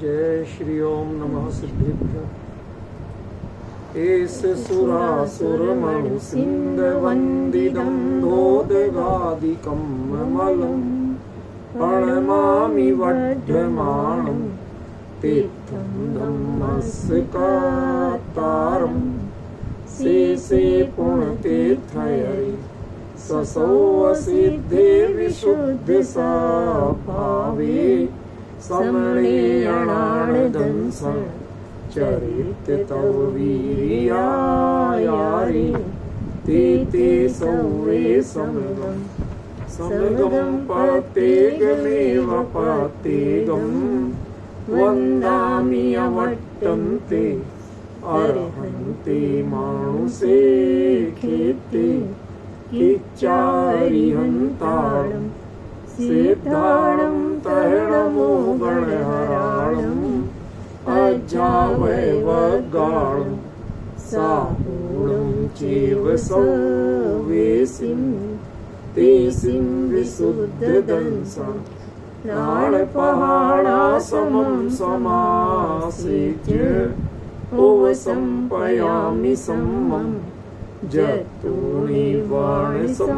जय श्री ओम नमः सिद्धेभ्यः। एष सुरासुरमणु सिंह वंदितं धोदगादिकं ममलं प्रणमामि वड्ढमानं तीर्थं धम्मस्कातारं शेषे पुण्यतीर्थयरि ससौवसिद्धे विशुद्धसाभावे समणे अणाणदंसं चरित तव वीर्यायारि ते सौवे समगं पतेगमेव पतेगं वन्दामि अवट्टं ते अर्हन्ते मानुषे खेते किच्चारिहन्तारं सिद्धाणं तरणमो गणहराणम् अजावैवगाणं साहूणं चैव सौवेसिं तेसिं विशुद्धदंसं प्राणपहाणासमं समासेत्य उपसंपयामि सम्मं जतो निवारणसंपत्ति।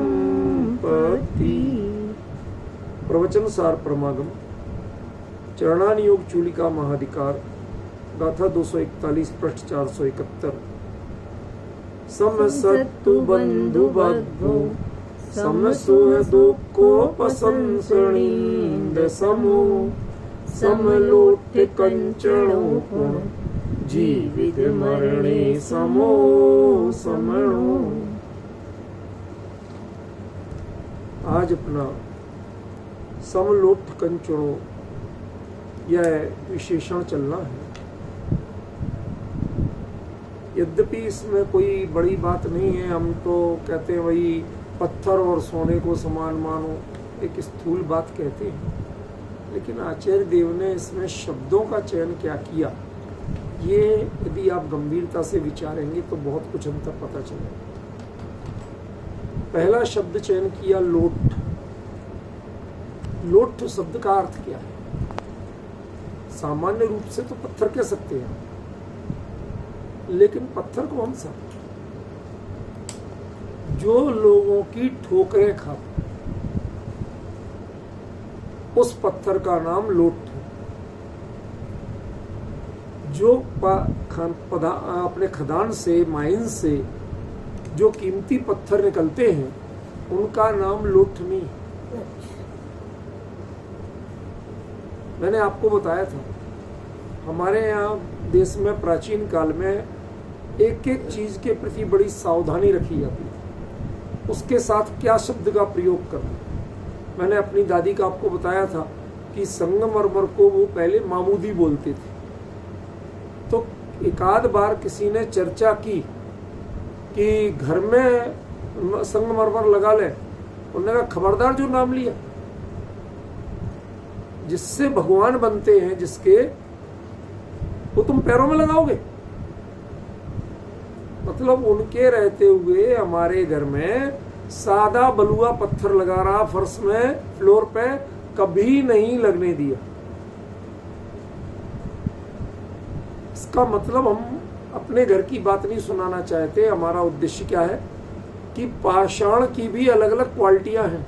प्रवचन सार परमागम चरणान योग चूलिका महाधिकार गाथा 241 पृष्ठ 471। समसत्तु बंधु बद्धो समसुह दुःखोपसंसरणीन्द समो समलोट कंचणो गुण जीवित मरणे समो समणो। आज अपना समलोट कंचणों यह विशेषण चलना है। यद्यपि इसमें कोई बड़ी बात नहीं है, हम तो कहते हैं वही पत्थर और सोने को समान मानो, एक स्थूल बात कहते हैं, लेकिन आचार्य देव ने इसमें शब्दों का चयन क्या किया, ये यदि आप गंभीरता से विचारेंगे तो बहुत कुछ अंतर पता चलेगा। पहला शब्द चयन किया लोट। लोट शब्द का अर्थ क्या है? सामान्य रूप से तो पत्थर कह सकते हैं, लेकिन पत्थर कौन सा? जो लोगों की ठोकरें खाता, उस पत्थर का नाम लोट है। जो अपने खदान से, माइन से जो कीमती पत्थर निकलते हैं, उनका नाम लोटनी। मैंने आपको बताया था, हमारे यहाँ देश में प्राचीन काल में एक एक चीज के प्रति बड़ी सावधानी रखी जाती थी, उसके साथ क्या शब्द का प्रयोग करना। मैंने अपनी दादी का आपको बताया था कि संगमरमर को वो पहले मामूदी बोलते थे। तो एकाध बार किसी ने चर्चा की कि घर में संगमरमर लगा ले, उन्होंने कहा खबरदार जो नाम लिया, जिससे भगवान बनते हैं जिसके, वो तुम पैरों में लगाओगे। मतलब उनके रहते हुए हमारे घर में सादा बलुआ पत्थर लगा रहा फर्श में, फ्लोर पे, कभी नहीं लगने दिया। इसका मतलब हम अपने घर की बात नहीं सुनाना चाहते। हमारा उद्देश्य क्या है कि पाषाण की भी अलग अलग क्वालिटियां हैं।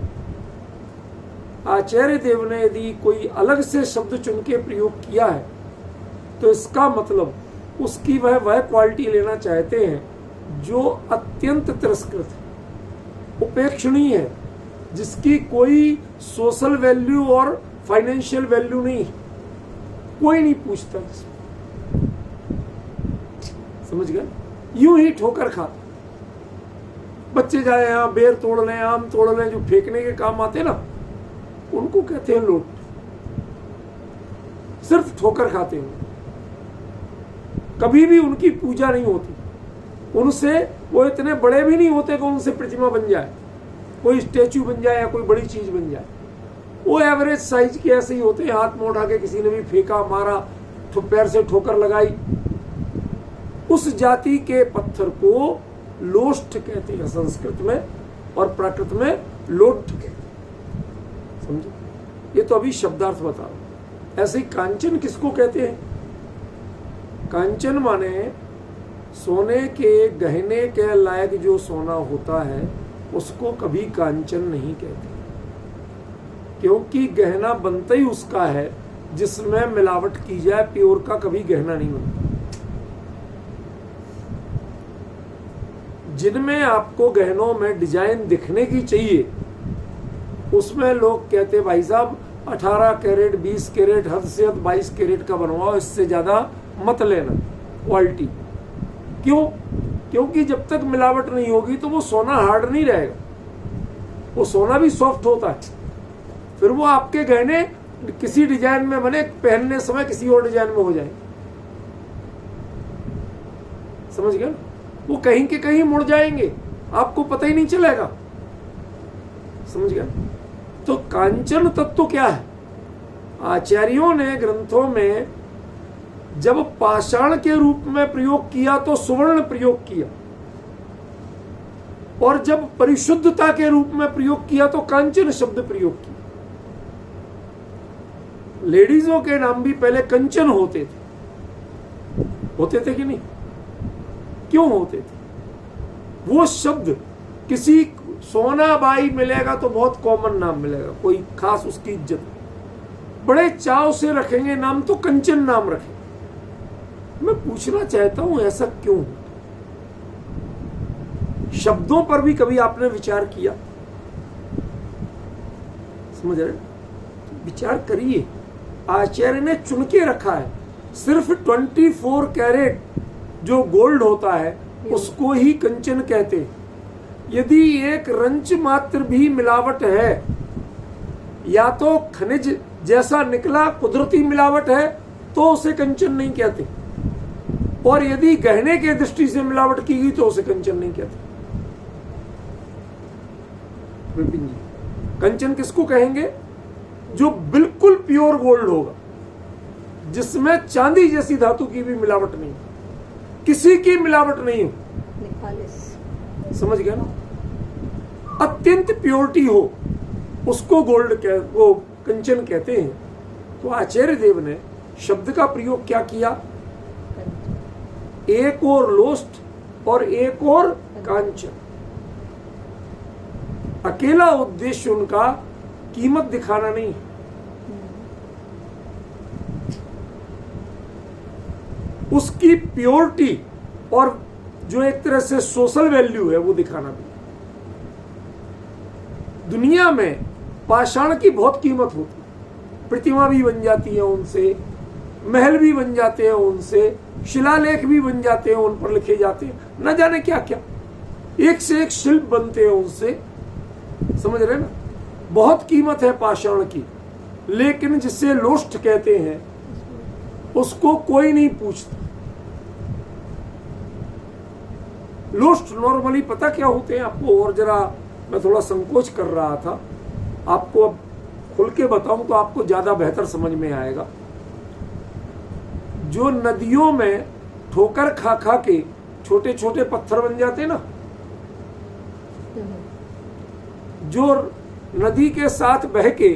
आचार्य देव ने यदि कोई अलग से शब्द चुन के प्रयोग किया है तो इसका मतलब उसकी वह क्वालिटी लेना चाहते हैं जो अत्यंत तिरस्कृत है, उपेक्षणीय है, जिसकी कोई सोशल वैल्यू और फाइनेंशियल वैल्यू नहीं, कोई नहीं पूछता। समझ गए? यूं ही ठोकर खाता। बच्चे जाए यहाँ बेर तोड़ लें, आम तोड़ लें, जो फेंकने के काम आते ना, उनको कहते हैं लोट। सिर्फ ठोकर खाते हैं, कभी भी उनकी पूजा नहीं होती। उनसे वो इतने बड़े भी नहीं होते कि उनसे प्रतिमा बन जाए, कोई स्टैचू बन जाए या कोई बड़ी चीज बन जाए। वो एवरेज साइज के ऐसे ही होते हैं। हाथ में उठा के किसी ने भी फेंका, मारा, पैर से ठोकर लगाई, उस जाति के पत्थर को लोष्ठ कहते हैं संस्कृत में, और प्राकृत में लोट कहते हैं। समझे? ये तो अभी शब्दार्थ बता रहा हूं। ऐसे ही कांचन किसको कहते हैं? कांचन माने सोने के गहने के लायक जो सोना होता है उसको कभी कांचन नहीं कहते, क्योंकि गहना बनता ही उसका है जिसमें मिलावट की जाए। प्योर का कभी गहना नहीं बनता। जिनमें आपको गहनों में डिजाइन दिखने की चाहिए उसमें लोग कहते भाई साहब 18 कैरेट 20 कैरेट हद से हद 22 कैरेट का बनवाओ, इससे ज्यादा मत लेना क्वालिटी। क्यों? क्योंकि जब तक मिलावट नहीं होगी तो वो सोना हार्ड नहीं रहेगा, वो सोना भी सॉफ्ट होता है। फिर वो आपके गहने किसी डिजाइन में बने, पहनने समय किसी और डिजाइन में हो जाए। समझ गए? वो कहीं के कहीं मुड़ जाएंगे, आपको पता ही नहीं चलेगा। समझ गए? तो कांचन तत्व क्या है? आचार्यों ने ग्रंथों में जब पाषाण के रूप में प्रयोग किया तो सुवर्ण प्रयोग किया, और जब परिशुद्धता के रूप में प्रयोग किया तो कांचन शब्द प्रयोग किया। लेडीजों के नाम भी पहले कंचन होते थे कि नहीं? क्यों होते थे? वो शब्द किसी सोनाबाई मिलेगा तो बहुत कॉमन नाम मिलेगा, कोई खास उसकी इज्जत, बड़े चाव से रखेंगे नाम तो कंचन नाम रखेंगे। मैं पूछना चाहता हूं ऐसा क्यों? शब्दों पर भी कभी आपने विचार किया? समझ रहे? विचार करिए। आचार्य ने चुन के रखा है, सिर्फ 24 कैरेट जो गोल्ड होता है उसको ही कंचन कहते हैं। यदि एक रंच मात्र भी मिलावट है, या तो खनिज जैसा निकला कुदरती मिलावट है, तो उसे कंचन नहीं कहते, और यदि गहने के दृष्टि से मिलावट की गई तो उसे कंचन नहीं कहते। विपिन जी, कंचन किसको कहेंगे? जो बिल्कुल प्योर गोल्ड होगा, जिसमें चांदी जैसी धातु की भी मिलावट नहीं, किसी की मिलावट नहीं हो। समझ गए ना? अत्यंत प्योरिटी हो, उसको वो कंचन कहते हैं। तो आचार्य देव ने शब्द का प्रयोग क्या किया? एक और लोस्ट और एक और कांचन। अकेला उद्देश्य उनका कीमत दिखाना नहीं, उसकी प्योरिटी और जो एक तरह से सोशल वैल्यू है वो दिखाना भी। दुनिया में पाषाण की बहुत कीमत होती है, प्रतिमा भी बन जाती है उनसे, महल भी बन जाते हैं उनसे, शिलालेख भी बन जाते हैं, उन पर लिखे जाते हैं, न जाने क्या क्या, एक से एक शिल्प बनते हैं उनसे। समझ रहे ना? बहुत कीमत है पाषाण की, लेकिन जिसे लोस्ट कहते हैं उसको कोई नहीं पूछता। लोस्ट नॉर्मली पता क्या होते हैं आपको? और जरा मैं थोड़ा संकोच कर रहा था, आपको अब खुल के बताऊं तो आपको ज्यादा बेहतर समझ में आएगा। जो नदियों में ठोकर खा खा के छोटे छोटे पत्थर बन जाते ना, जो नदी के साथ बह के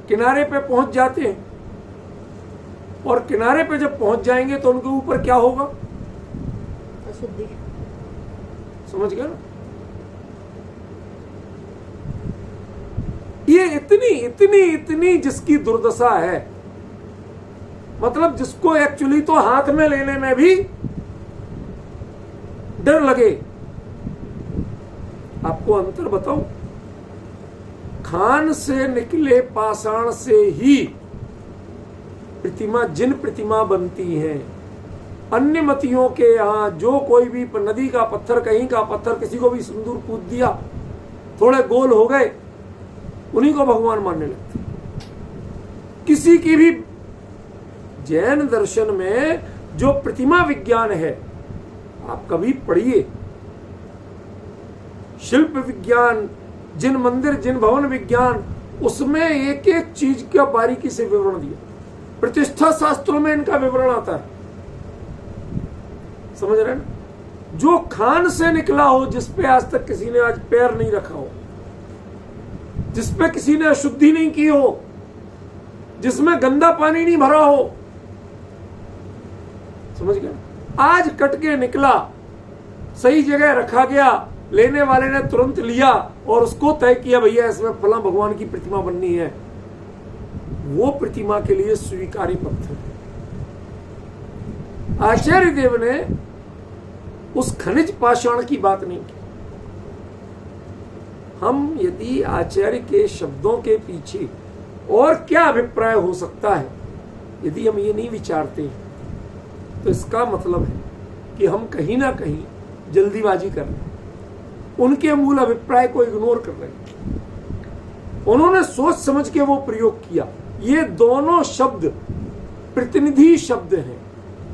किनारे पे पहुंच जाते हैं, और किनारे पे जब पहुंच जाएंगे तो उनके ऊपर क्या होगा? अशुद्धि। समझ गए ना? ये इतनी इतनी इतनी जिसकी दुर्दशा है, मतलब जिसको एक्चुअली तो हाथ में लेने में भी डर लगे। आपको अंतर बताऊं? खान से निकले पाषाण से ही प्रतिमा, जिन प्रतिमा बनती हैं, अन्य मतियों के यहाँ जो कोई भी नदी का पत्थर, कहीं का पत्थर, किसी को भी सिंदूर पूज दिया, थोड़े गोल हो गए, उन्हीं को भगवान मानने लगते। किसी की भी जैन दर्शन में जो प्रतिमा विज्ञान है, आप कभी पढ़िए, शिल्प विज्ञान, जिन मंदिर जिन भवन विज्ञान, उसमें एक एक चीज का बारीकी से विवरण दिया। प्रतिष्ठा शास्त्रों में इनका विवरण आता है। समझ रहे ना? जो खान से निकला हो, जिसपे आज तक किसी ने आज पैर नहीं रखा हो, जिसपे किसी ने अशुद्धि नहीं की हो, जिसमें गंदा पानी नहीं भरा हो। समझ गए? आज कट के निकला, सही जगह रखा गया, लेने वाले ने तुरंत लिया और उसको तय किया भैया इसमें फला भगवान की प्रतिमा बननी है, वो प्रतिमा के लिए स्वीकारी पत्थर है। आचार्य देव ने उस खनिज पाषाण की बात नहीं की। हम यदि आचार्य के शब्दों के पीछे और क्या अभिप्राय हो सकता है, यदि हम ये नहीं विचारते तो इसका मतलब है कि हम कहीं ना कहीं जल्दीबाजी कर रहे हैं, उनके मूल अभिप्राय को इग्नोर कर रहे हैं। उन्होंने सोच समझ के वो प्रयोग किया। ये दोनों शब्द प्रतिनिधि शब्द हैं,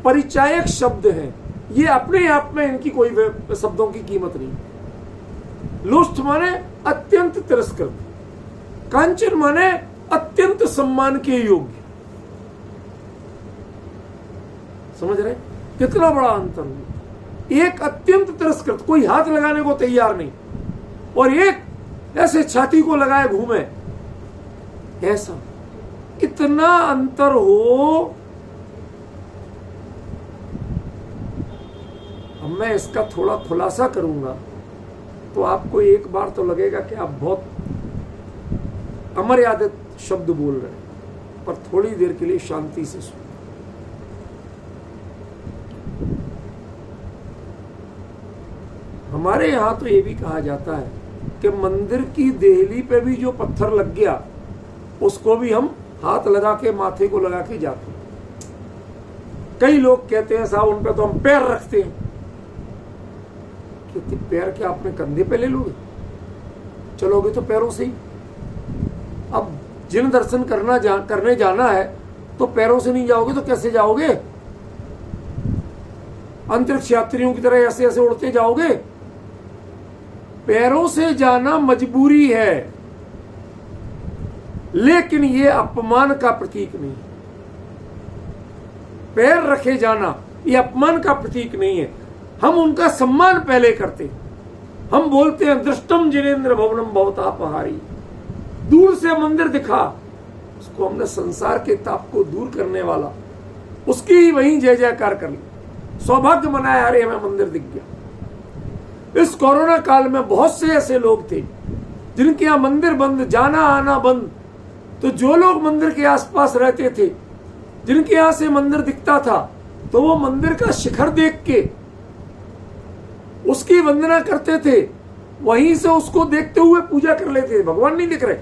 परिचायक शब्द हैं, ये अपने आप में इनकी कोई शब्दों की कीमत नहीं। लोष्ठ माने अत्यंत तिरस्कृत, कांचन माने अत्यंत सम्मान के योग्य। समझ रहे कितना बड़ा अंतर है? एक अत्यंत तिरस्कृत, कोई हाथ लगाने को तैयार नहीं, और एक ऐसे छाती को लगाए घूमे, ऐसा इतना अंतर हो। अब मैं इसका थोड़ा खुलासा करूंगा तो आपको एक बार तो लगेगा कि आप बहुत अमर्यादित शब्द बोल रहे हैं, पर थोड़ी देर के लिए शांति से सुनो। हमारे यहां तो ये भी कहा जाता है कि मंदिर की देहली पे भी जो पत्थर लग गया उसको भी हम हाथ लगा के, माथे को लगा के जाते हैं। कई लोग कहते हैं साहब उन पे तो हम पैर रखते हैं। कि पैर क्या अपने कंधे पे ले लोगे? चलोगे तो पैरों से ही। अब जिन दर्शन करने जाना है तो पैरों से नहीं जाओगे तो कैसे जाओगे? अंतरिक्ष यात्रियों की तरह ऐसे ऐसे उड़ते जाओगे? पैरों से जाना मजबूरी है, लेकिन यह अपमान का प्रतीक नहीं। पैर रखे जाना यह अपमान का प्रतीक नहीं है। हम उनका सम्मान पहले करते। हम बोलते हैं दृष्टम जिनेन्द्र भवनम भवतापहारी। दूर से मंदिर दिखा, उसको हमने संसार के ताप को दूर करने वाला, उसकी ही वहीं जय जयकार कर ली। सौभाग्य मनाया, अरे हमें मंदिर दिख गया। इस कोरोना काल में बहुत से ऐसे लोग थे जिनके यहां मंदिर बंद, जाना आना बंद, तो जो लोग मंदिर के आसपास रहते थे, जिनके यहां से मंदिर दिखता था, तो वो मंदिर का शिखर देख के उसकी वंदना करते थे। वहीं से उसको देखते हुए पूजा कर लेते थे। भगवान नहीं दिख रहे,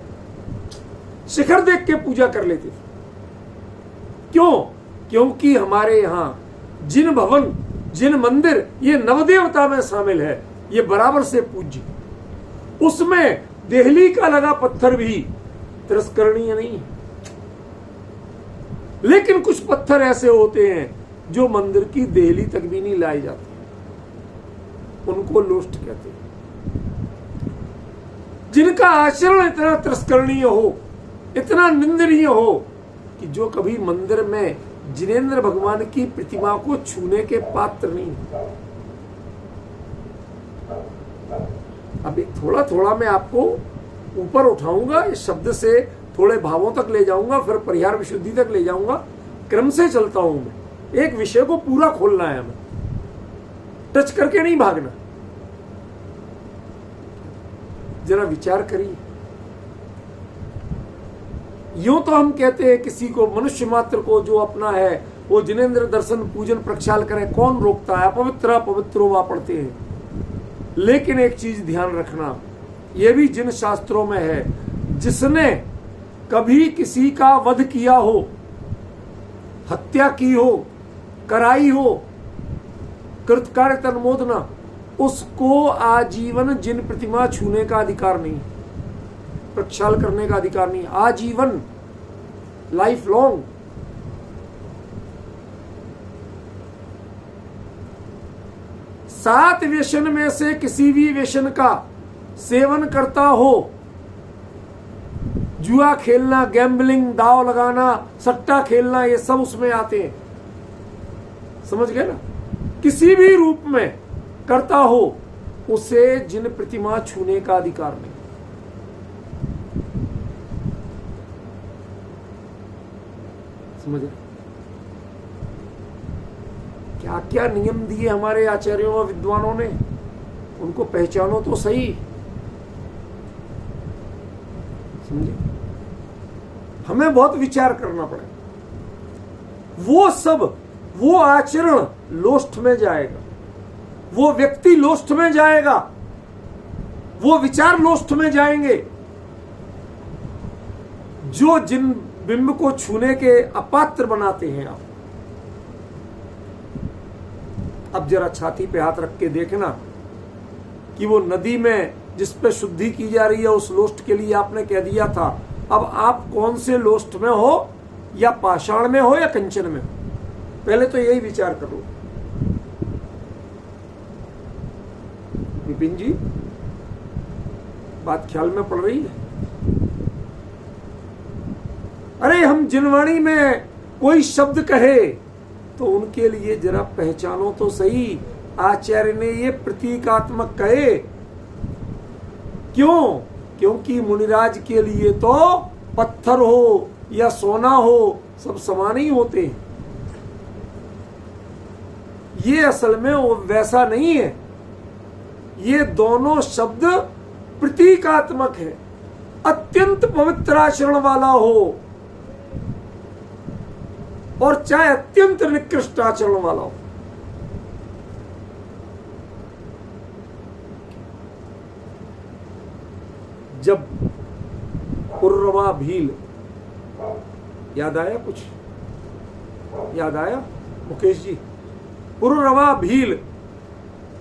शिखर देख के पूजा कर लेते थे। क्यों? क्योंकि हमारे यहां जिन भवन, जिन मंदिर, ये नवदेवता में शामिल है, ये बराबर से पूज्य। उसमें देहली का लगा पत्थर भी तिरस्करणीय नहीं है। लेकिन कुछ पत्थर ऐसे होते हैं जो मंदिर की देहली तक भी नहीं लाए जाते, उनको लोष्ट कहते हैं। जिनका आचरण इतना तिरस्करणीय हो, इतना निंदनीय हो कि जो कभी मंदिर में जिनेन्द्र भगवान की प्रतिमा को छूने के पात्र नहीं। अभी थोड़ा थोड़ा मैं आपको ऊपर उठाऊंगा, इस शब्द से थोड़े भावों तक ले जाऊंगा, फिर परिहार विशुद्धि तक ले जाऊंगा। क्रम से चलता हूं मैं। एक विषय को पूरा खोलना है हमें, टच करके नहीं भागना। जरा विचार करिए। यूं तो हम कहते हैं किसी को, मनुष्य मात्र को जो अपना है वो जिनेन्द्र दर्शन पूजन प्रक्षाल करे, कौन रोकता है? अपवित्र अपवित्रो वा पढ़ते हैं। लेकिन एक चीज ध्यान रखना, यह भी जिन शास्त्रों में है, जिसने कभी किसी का वध किया हो, हत्या की हो, कराई हो, कृतकार्य तन्मोदना, उसको आजीवन जिन प्रतिमा छूने का अधिकार नहीं, प्रक्षाल करने का अधिकार नहीं। आजीवन, लाइफ लॉन्ग। सात व्यसन में से किसी भी व्यसन का सेवन करता हो, जुआ खेलना, गैम्बलिंग, दाव लगाना, सट्टा खेलना, ये सब उसमें आते हैं। समझ गए ना? किसी भी रूप में करता हो, उसे जिन प्रतिमा छूने का अधिकार नहीं। समझ रहे? क्या क्या नियम दिए हमारे आचार्यों और विद्वानों ने, उनको पहचानो तो सही। समझे? हमें बहुत विचार करना पड़ेगा। वो सब, वो आचरण लोष्ठ में जाएगा, वो व्यक्ति लोष्ठ में जाएगा, वो विचार लोष्ठ में जाएंगे जो जिन बिंब को छूने के अपात्र बनाते हैं आप। अब जरा छाती पे हाथ रख के देखना कि वो नदी में जिस पे शुद्धि की जा रही है उस लोष्ठ के लिए आपने कह दिया था, अब आप कौन से लोष्ठ में हो, या पाषाण में हो या कंचन में हो? पहले तो यही विचार करो। विपिन जी, बात ख्याल में पड़ रही है? अरे हम जिनवाणी में कोई शब्द कहे तो उनके लिए जरा पहचानो तो सही। आचार्य ने ये प्रतीकात्मक कहे, क्यों? क्योंकि मुनिराज के लिए तो पत्थर हो या सोना हो सब समान ही होते हैं। ये असल में वो वैसा नहीं है। ये दोनों शब्द प्रतीकात्मक है। अत्यंत पवित्र आचरण वाला हो और चाहे अत्यंत निकृष्ट आचरण वाला हो, जब पुर्रवा भील, याद आया? कुछ याद आया मुकेश जी? पुर्रवा भील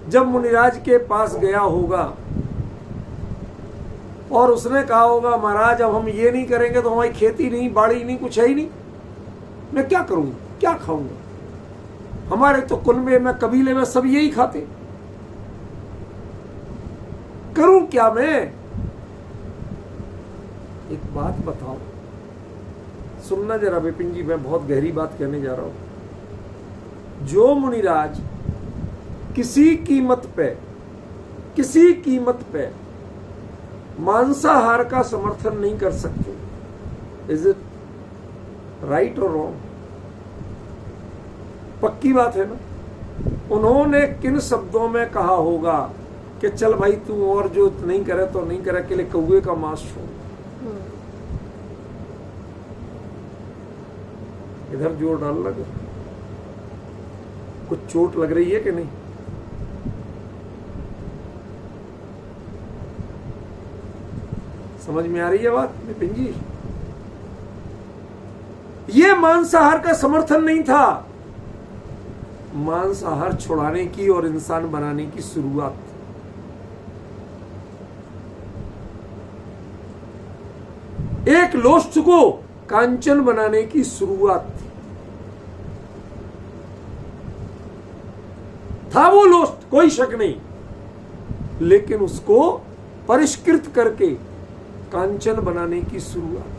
जब मुनिराज के पास गया होगा और उसने कहा होगा, महाराज अब हम ये नहीं करेंगे तो हमारी खेती नहीं, बाड़ी नहीं, कुछ है ही नहीं, मैं क्या करूंगा, क्या खाऊंगा? हमारे तो कुल में, कबीले में सब यही खाते, करूं क्या मैं? एक बात बताओ, सुनना जरा विपिन जी, मैं बहुत गहरी बात कहने जा रहा हूं। जो मुनिराज किसी कीमत पे मांसाहार का समर्थन नहीं कर सकते, इज इट राइट और रॉन्ग? पक्की बात है ना? उन्होंने किन शब्दों में कहा होगा कि चल भाई तू और जो नहीं करे तो नहीं करे, के लिए कौवे का मांस छोड़। इधर जोर डाल लगे, कुछ चोट लग रही है कि नहीं? समझ में आ रही है बात विपिन जी? ये मांसाहार का समर्थन नहीं था, मांसाहार छुड़ाने की और इंसान बनाने की शुरुआत। एक लोष्ठ को कांचन बनाने की शुरुआत थी। था वो लोष्ठ, कोई शक नहीं, लेकिन उसको परिष्कृत करके कांचन बनाने की शुरुआत।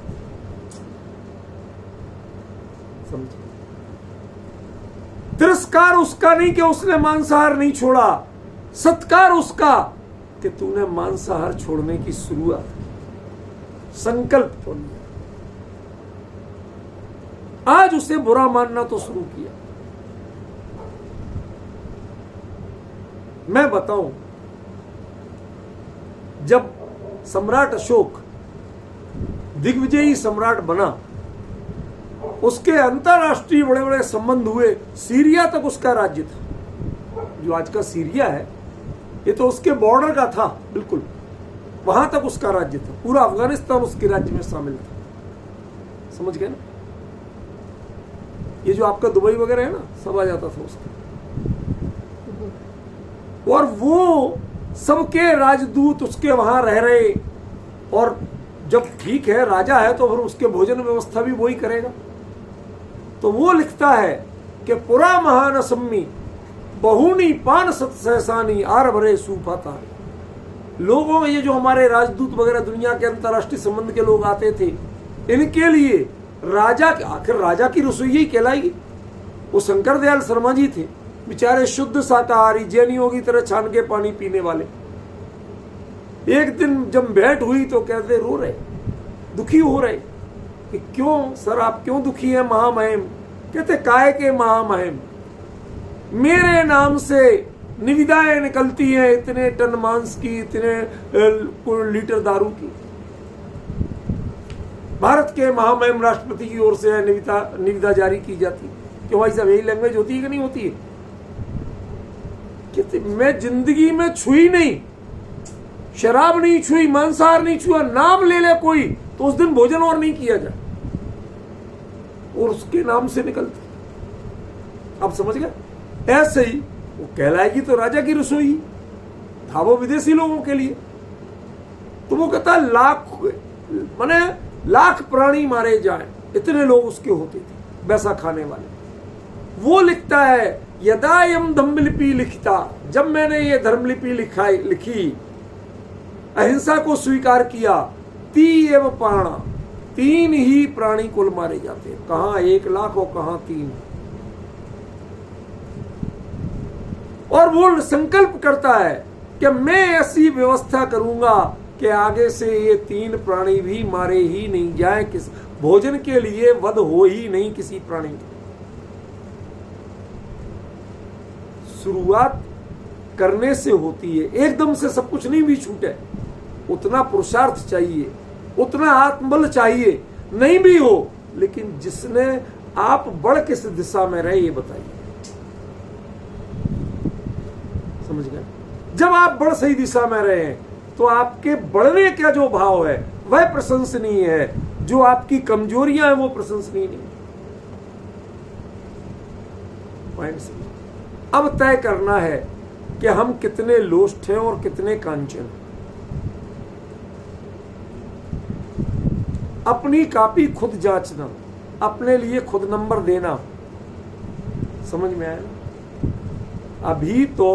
समझे? तिरस्कार उसका नहीं कि उसने मांसाहार नहीं छोड़ा, सत्कार उसका कि तूने मांसाहार छोड़ने की शुरुआत की, संकल्प तो लिया। आज उसे बुरा मानना तो शुरू किया। मैं बताऊं, जब सम्राट अशोक दिग्विजयी सम्राट बना, उसके अंतरराष्ट्रीय बड़े बड़े संबंध हुए। सीरिया तक उसका राज्य था, जो आज का सीरिया है ये तो उसके बॉर्डर का था, बिल्कुल वहां तक उसका राज्य था। पूरा अफगानिस्तान उसके राज्य में शामिल था। समझ गए ना? ये जो आपका दुबई वगैरह है ना, सब आ जाता था उसका। और वो सबके राजदूत उसके वहां रह रहे, और जब ठीक है राजा है तो फिर उसके भोजन व्यवस्था भी वही करेगा। तो वो लिखता है कि पुरा महानसम्मी बहुनी पान सत सहसानी आर भरे सूफाता है। लोगों में ये जो हमारे राजदूत वगैरह दुनिया के अंतर्राष्ट्रीय संबंध के लोग आते थे, इनके लिए राजा, आखिर राजा की रसोई ही कहलाएगी। वो शंकर दयाल शर्मा जी थे, बेचारे शुद्ध शाकाहारी, जैनियों की तरह छान के पानी पीने वाले। एक दिन जब भेंट हुई तो कहते रो रहे, दुखी हो रहे कि क्यों सर आप क्यों दुखी हैं महामहिम? कहते काय के महामहिम, मेरे नाम से निविदाएं निकलती हैं इतने टन मांस की, इतने लीटर दारू की। भारत के महामहिम राष्ट्रपति की ओर से निविदा जारी की जाती। क्यों भाई साहब, यही लैंग्वेज होती है कि नहीं होती है? कहते मैं जिंदगी में छुई नहीं, शराब नहीं छुई, मांसाहार नहीं छुआ, नाम ले ले कोई तो उस दिन भोजन और नहीं किया जाए, और उसके नाम से निकलती। आप समझ गए? ऐसे ही वो कहलाएगी तो राजा की रसोई था वो विदेशी लोगों के लिए। तो वो कहता लाख प्राणी मारे जाए, इतने लोग उसके होते थे वैसा खाने वाले। वो लिखता है यदायम धर्मलिपि लिखता, जब मैंने ये धर्मलिपि लिखी, अहिंसा को स्वीकार किया, ती एव प्राणा, 3 ही प्राणी कुल मारे जाते हैं। कहां 1 लाख और कहां 3। और वो संकल्प करता है कि मैं ऐसी व्यवस्था करूंगा कि आगे से ये 3 प्राणी भी मारे ही नहीं जाए, किस भोजन के लिए वध हो ही नहीं किसी प्राणी की। शुरुआत करने से होती है, एकदम से सब कुछ नहीं भी छूटे। उतना पुरुषार्थ चाहिए, उतना आत्मबल चाहिए, नहीं भी हो, लेकिन जिसने आप बढ़ किस दिशा में रहे ये बताइए। समझ गए? जब आप बढ़ सही दिशा में रहे हैं तो आपके बढ़ने का जो भाव है वह प्रशंसनीय है, जो आपकी कमजोरियां हैं वो प्रशंसनीय नहीं। पॉइंट समझ। अब तय करना है कि हम कितने लोष्ट हैं और कितने कांचन। अपनी कॉपी खुद जांचना, अपने लिए खुद नंबर देना। समझ में आया? अभी तो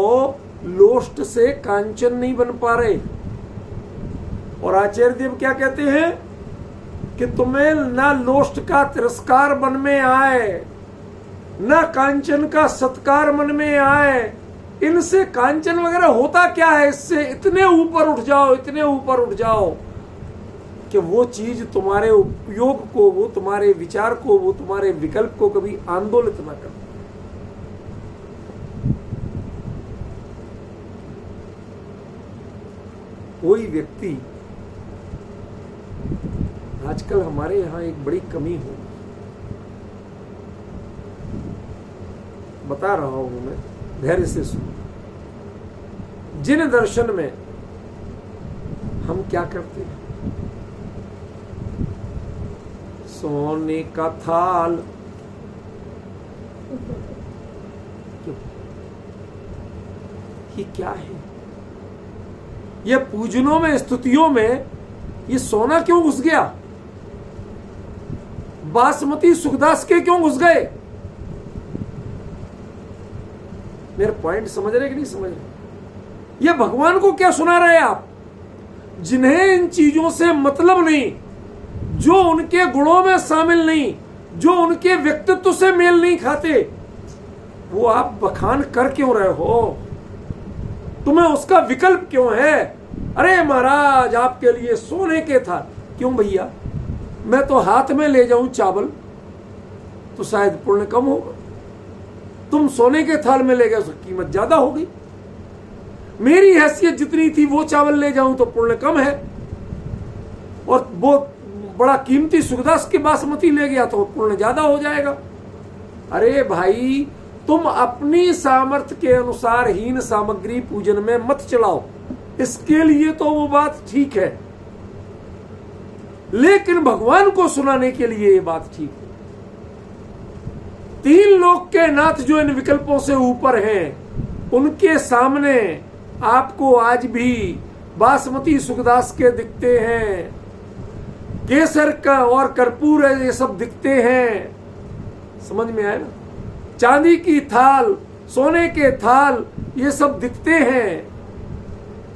लोष्ट से कांचन नहीं बन पा रहे। और आचार्य देव क्या कहते हैं कि तुम्हें ना लोष्ट का तिरस्कार मन में आए, ना कांचन का सत्कार मन में आए। इनसे कांचन वगैरह होता क्या है? इससे इतने ऊपर उठ जाओ, इतने ऊपर उठ जाओ कि वो चीज तुम्हारे उपयोग को, वो तुम्हारे विचार को, वो तुम्हारे विकल्प को कभी आंदोलित न कर। कोई व्यक्ति, आजकल हमारे यहां एक बड़ी कमी हो, बता रहा हूं मैं, धैर्य से सुनो। जिन दर्शन में हम क्या करते हैं, सोने का थाल, ये क्या है? ये पूजनों में, स्तुतियों में ये सोना क्यों घुस गया? बासमती सुखदास के क्यों घुस गए? मेरे पॉइंट समझ रहे कि नहीं समझ रहे? ये भगवान को क्या सुना रहे आप? जिन्हें इन चीजों से मतलब नहीं, जो उनके गुणों में शामिल नहीं, जो उनके व्यक्तित्व से मेल नहीं खाते, वो आप बखान कर क्यों रहे हो? तुम्हें उसका विकल्प क्यों है? अरे महाराज आपके लिए सोने के था। क्यों भैया? मैं तो हाथ में ले जाऊं चावल तो शायद पुण्य कम होगा। तुम सोने के थाल में ले गए, उसकी कीमत ज्यादा होगी। मेरी हैसियत जितनी थी वो चावल ले जाऊं तो पुण्य कम है, और वो बड़ा कीमती सुखदास के बासमती ले गया तो पुण्य ज्यादा हो जाएगा। अरे भाई, तुम अपनी सामर्थ्य के अनुसार हीन सामग्री पूजन में मत चलाओ। इसके लिए तो वो बात ठीक है, लेकिन भगवान को सुनाने के लिए ये बात ठीक है। 3 लोक के नाथ जो इन विकल्पों से ऊपर हैं, उनके सामने आपको आज भी बासमती सुखदास के दिखते हैं, केसर का और कर्पूर ये सब दिखते हैं। समझ में आया ना? चांदी की थाल, सोने के थाल, ये सब दिखते हैं।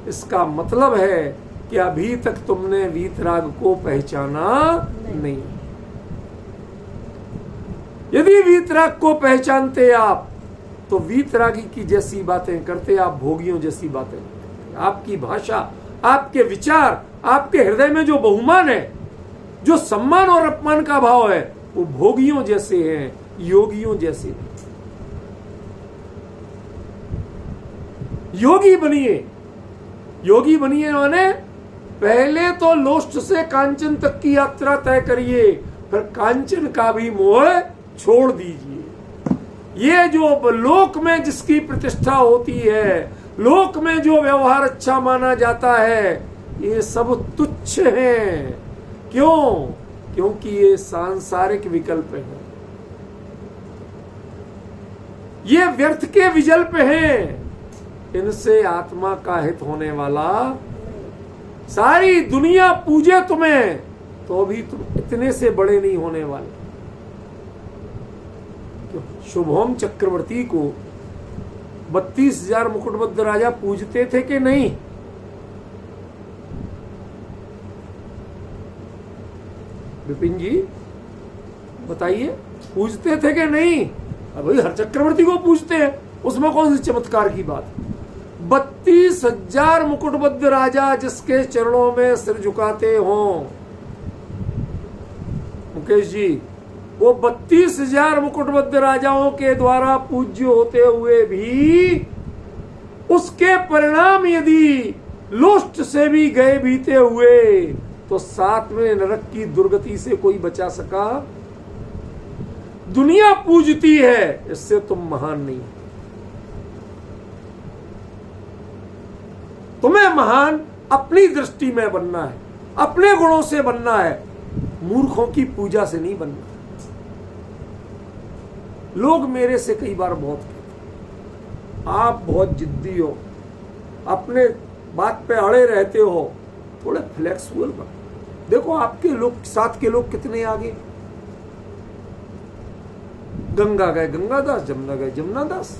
इसका मतलब है कि अभी तक तुमने वीतराग को पहचाना नहीं। यदि वीतराग को पहचानते आप तो वीतरागी की जैसी बातें करते, आप भोगियों जैसी बातें करते। आपकी भाषा, आपके विचार, आपके हृदय में जो बहुमान है जो सम्मान और अपमान का भाव है वो भोगियों जैसे हैं, योगियों जैसे नहीं। योगी बनिए, योगी बनिए माने पहले तो लोष्ट से कांचन तक की यात्रा तय करिए, फिर कांचन का भी मोह छोड़ दीजिए। ये जो लोक में जिसकी प्रतिष्ठा होती है, लोक में जो व्यवहार अच्छा माना जाता है, ये सब तुच्छ हैं। क्यों? क्योंकि ये सांसारिक विकल्प हैं, ये व्यर्थ के विकल्प हैं। इनसे आत्मा का हित होने वाला, सारी दुनिया पूजे तुम्हें तो भी तुम इतने से बड़े नहीं होने वाले। शुभम चक्रवर्ती को 32,000 मुकुटबद्ध राजा पूजते थे कि नहीं? विपिन जी बताइए, पूजते थे कि नहीं? अब भाई हर चक्रवर्ती को पूजते हैं, उसमें कौन सी चमत्कार की बात? 32,000 मुकुटबद्ध राजा जिसके चरणों में सिर झुकाते हों, मुकेश जी, वो 32,000 मुकुटबद्ध राजाओं के द्वारा पूज्य होते हुए भी उसके परिणाम यदि लोष्ट से भी गए बीते हुए, तो सातवें नरक की दुर्गति से कोई बचा सका? दुनिया पूजती है, इससे तुम महान नहीं। तुम्हें महान अपनी दृष्टि में बनना है, अपने गुणों से बनना है, मूर्खों की पूजा से नहीं बनना। लोग मेरे से कई बार बहुत कहते, आप बहुत जिद्दी हो, अपने बात पे अड़े रहते हो, थोड़े फ्लेक्सिबल बनो। देखो आपके लोग, साथ के लोग कितने आगे। गंगा गए गंगादास, जमुना गए जमुनादास,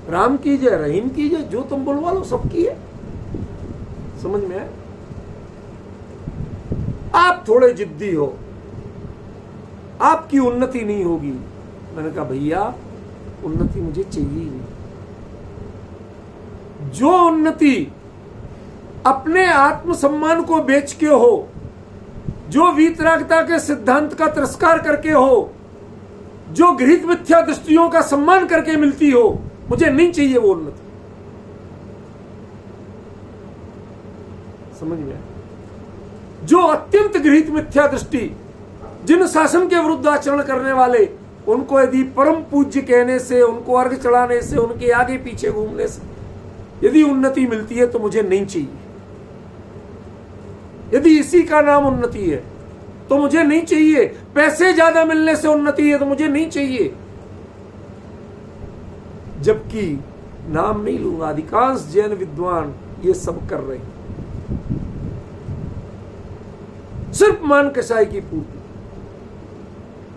राम की जय रहीम की जय, जो तुम बोलवा लो सबकी है। समझ में आए? आप थोड़े जिद्दी हो, आपकी उन्नति नहीं होगी। मैंने कहा भैया उन्नति मुझे चाहिए ही नहीं। जो उन्नति अपने आत्मसम्मान को बेच के हो, जो वीतरागता के सिद्धांत का तिरस्कार करके हो, जो गृहीत मिथ्या दृष्टियों का सम्मान करके मिलती हो, मुझे नहीं चाहिए वो उन्नति। समझ में? जो अत्यंत गृहीत मिथ्या दृष्टि, जिन शासन के विरुद्ध आचरण करने वाले, उनको यदि परम पूज्य कहने से, उनको अर्घ चढ़ाने से, उनके आगे पीछे घूमने से यदि उन्नति मिलती है तो मुझे नहीं चाहिए। यदि इसी का नाम उन्नति है तो मुझे नहीं चाहिए। पैसे ज्यादा मिलने से उन्नति है तो मुझे नहीं चाहिए। जबकि नाम नहीं लूंगा, अधिकांश जैन विद्वान ये सब कर रहे हैं, सिर्फ मान कसाई की पूर्ति।